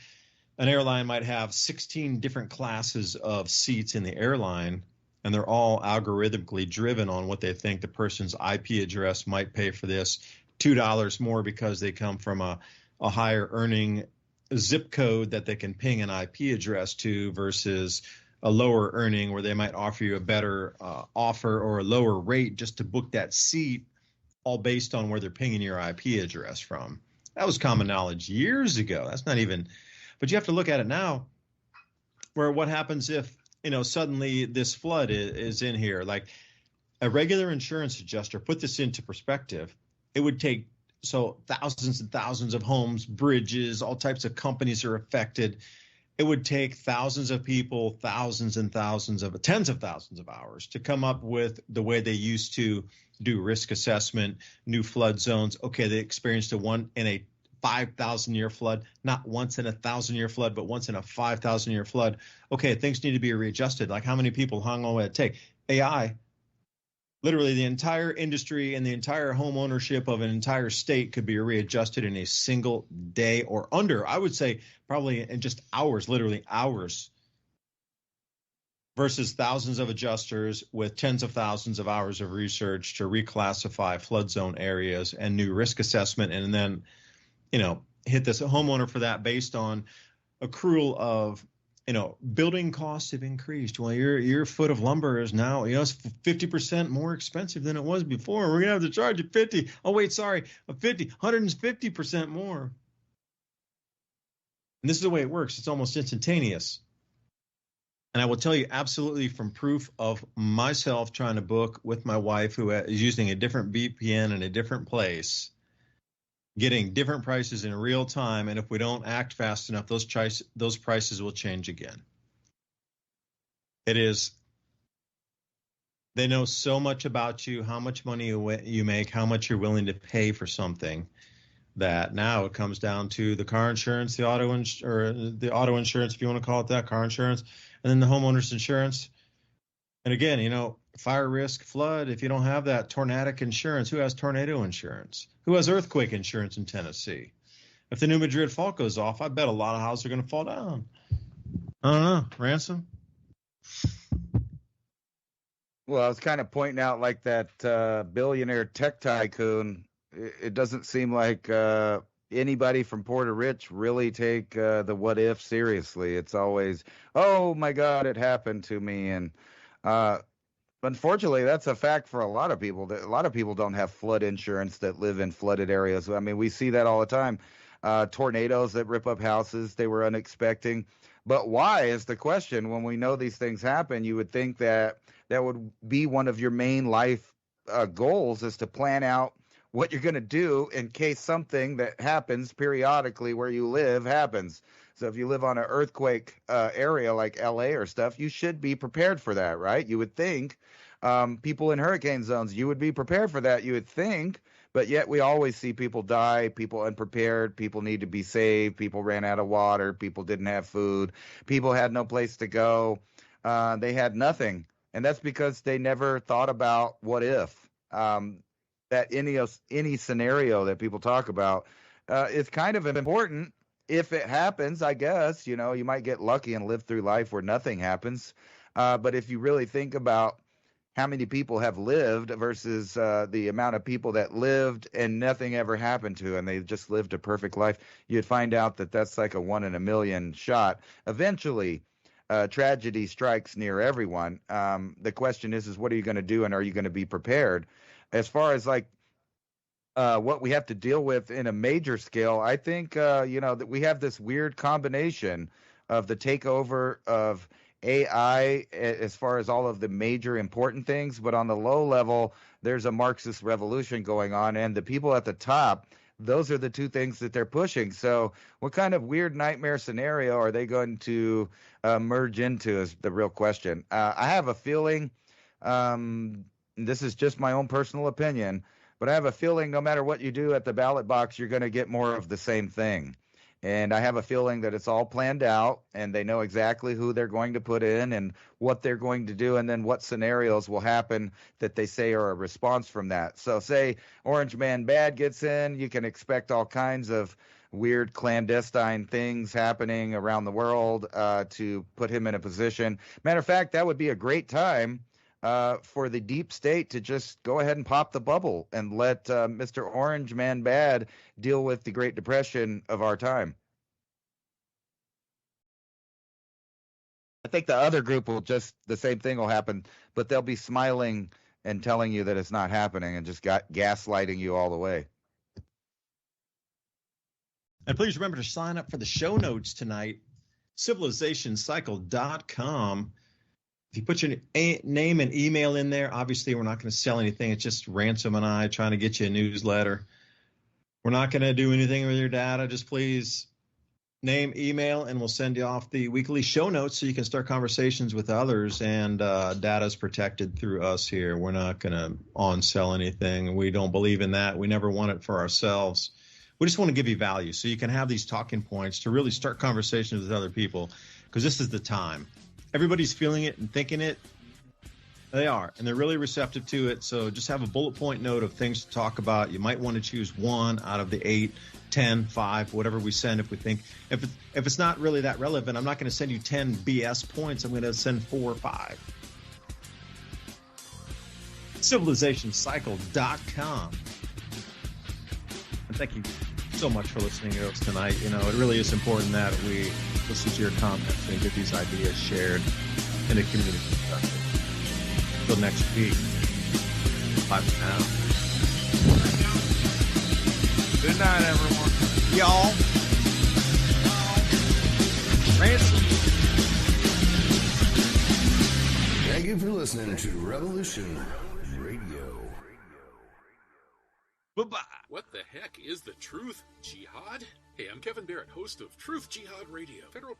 Speaker 1: an airline might have 16 different classes of seats in the airline, and they're all algorithmically driven on what they think the person's IP address might pay for this. $2 more because they come from a higher earning zip code that they can ping an IP address to versus a lower earning where they might offer you a better offer or a lower rate just to book that seat, all based on where they're pinging your IP address from. That was common knowledge years ago. That's not even, but you have to look at it now where what happens if, you know, suddenly this flood is in here. Like a regular insurance adjuster, put this into perspective, it would take, so thousands and thousands of homes, bridges, all types of companies are affected. It would take thousands of people, thousands and thousands of, tens of thousands of hours to come up with the way they used to do risk assessment, new flood zones. Okay, they experienced one in a 5,000-year flood, not once in a 1,000-year flood, but once in a 5,000-year flood. Okay, things need to be readjusted. Like how many people, how long would it take? AI, literally the entire industry and the entire home ownership of an entire state could be readjusted in a single day or under. I would say probably in just hours, literally hours. versus thousands of adjusters with tens of thousands of hours of research to reclassify flood zone areas and new risk assessment, and then, hit this homeowner for that based on accrual of, building costs have increased. Well, your foot of lumber is now, it's 50% more expensive than it was before. We're going to have to charge you 50. Oh, wait, sorry, 150% more. And this is the way it works. It's almost instantaneous. And I will tell you absolutely from proof of myself trying to book with my wife, who is using a different VPN in a different place, getting different prices in real time. And if we don't act fast enough, those prices will change again. They know so much about you, how much money you make, how much you're willing to pay for something, that now it comes down to the car insurance, the auto insurance, if you want to call it that, car insurance, and then the homeowner's insurance. And again, fire risk, flood, if you don't have that, tornadic insurance, who has tornado insurance? Who has earthquake insurance in Tennessee? If the New Madrid fault goes off, I bet a lot of houses are going to fall down. I don't know. Ransom?
Speaker 2: Well, I was kind of pointing out like that billionaire tech tycoon. It doesn't seem like anybody from Puerto Rich really take the what if seriously. It's always, oh my God, it happened to me. And unfortunately, that's a fact for a lot of people. A lot of people don't have flood insurance that live in flooded areas. I mean, we see that all the time. Tornadoes that rip up houses they were unexpected. But why is the question. When we know these things happen, you would think that would be one of your main life goals, is to plan out what you're going to do in case something that happens periodically where you live happens. So if you live on an earthquake area like LA or stuff, you should be prepared for that, right? You would think. People in hurricane zones, you would be prepared for that, you would think. But yet we always see people die, people unprepared, people need to be saved, people ran out of water, people didn't have food, people had no place to go. They had nothing. And that's because they never thought about what if. That any scenario that people talk about is kind of important. If it happens, I guess, you might get lucky and live through life where nothing happens. But if you really think about how many people have lived versus the amount of people that lived and nothing ever happened to, and they just lived a perfect life, you'd find out that that's like a 1 in a million shot. Eventually, tragedy strikes near everyone. The question is what are you going to do, and are you going to be prepared? As far as like what we have to deal with in a major scale, I think, that we have this weird combination of the takeover of AI as far as all of the major important things. But on the low level, there's a Marxist revolution going on. And the people at the top, those are the two things that they're pushing. So what kind of weird nightmare scenario are they going to merge into is the real question. I have a feeling, this is just my own personal opinion, but I have a feeling no matter what you do at the ballot box, you're going to get more of the same thing. And I have a feeling that it's all planned out and they know exactly who they're going to put in and what they're going to do and then what scenarios will happen that they say are a response from that. So say Orange Man Bad gets in, you can expect all kinds of weird clandestine things happening around the world to put him in a position. Matter of fact, that would be a great time for the deep state to just go ahead and pop the bubble and let Mr. Orange Man Bad deal with the Great Depression of our time. I think the other group will just, the same thing will happen, but they'll be smiling and telling you that it's not happening and just gaslighting you all the way.
Speaker 1: And please remember to sign up for the show notes tonight, civilizationcycle.com. If you put your name and email in there, obviously we're not going to sell anything. It's just Ransom and I trying to get you a newsletter. We're not going to do anything with your data. Just please name, email, and we'll send you off the weekly show notes so you can start conversations with others. And data is protected through us here. We're not going to on-sell anything. We don't believe in that. We never want it for ourselves. We just want to give you value so you can have these talking points to really start conversations with other people, because this is the time. Everybody's feeling it and thinking it. They are, and they're really receptive to it. So just have a bullet point note of things to talk about. You might want to choose one out of the 8 10, 5, whatever we send. If we think if it's not really that relevant, I'm not going to send you 10 BS points. I'm going to send 4 or 5. CivilizationCycle.com. And thank you so much for listening to us tonight. You know, it really is important that we listen to your comments and get these ideas shared in the community. Until next week. Bye for now.
Speaker 2: Good night, everyone.
Speaker 1: Y'all. Ransom.
Speaker 6: Thank you for listening to Revolution Radio.
Speaker 1: Bye-bye.
Speaker 8: What the heck is the Truth Jihad? Hey, I'm Kevin Barrett, host of Truth Jihad Radio. Federal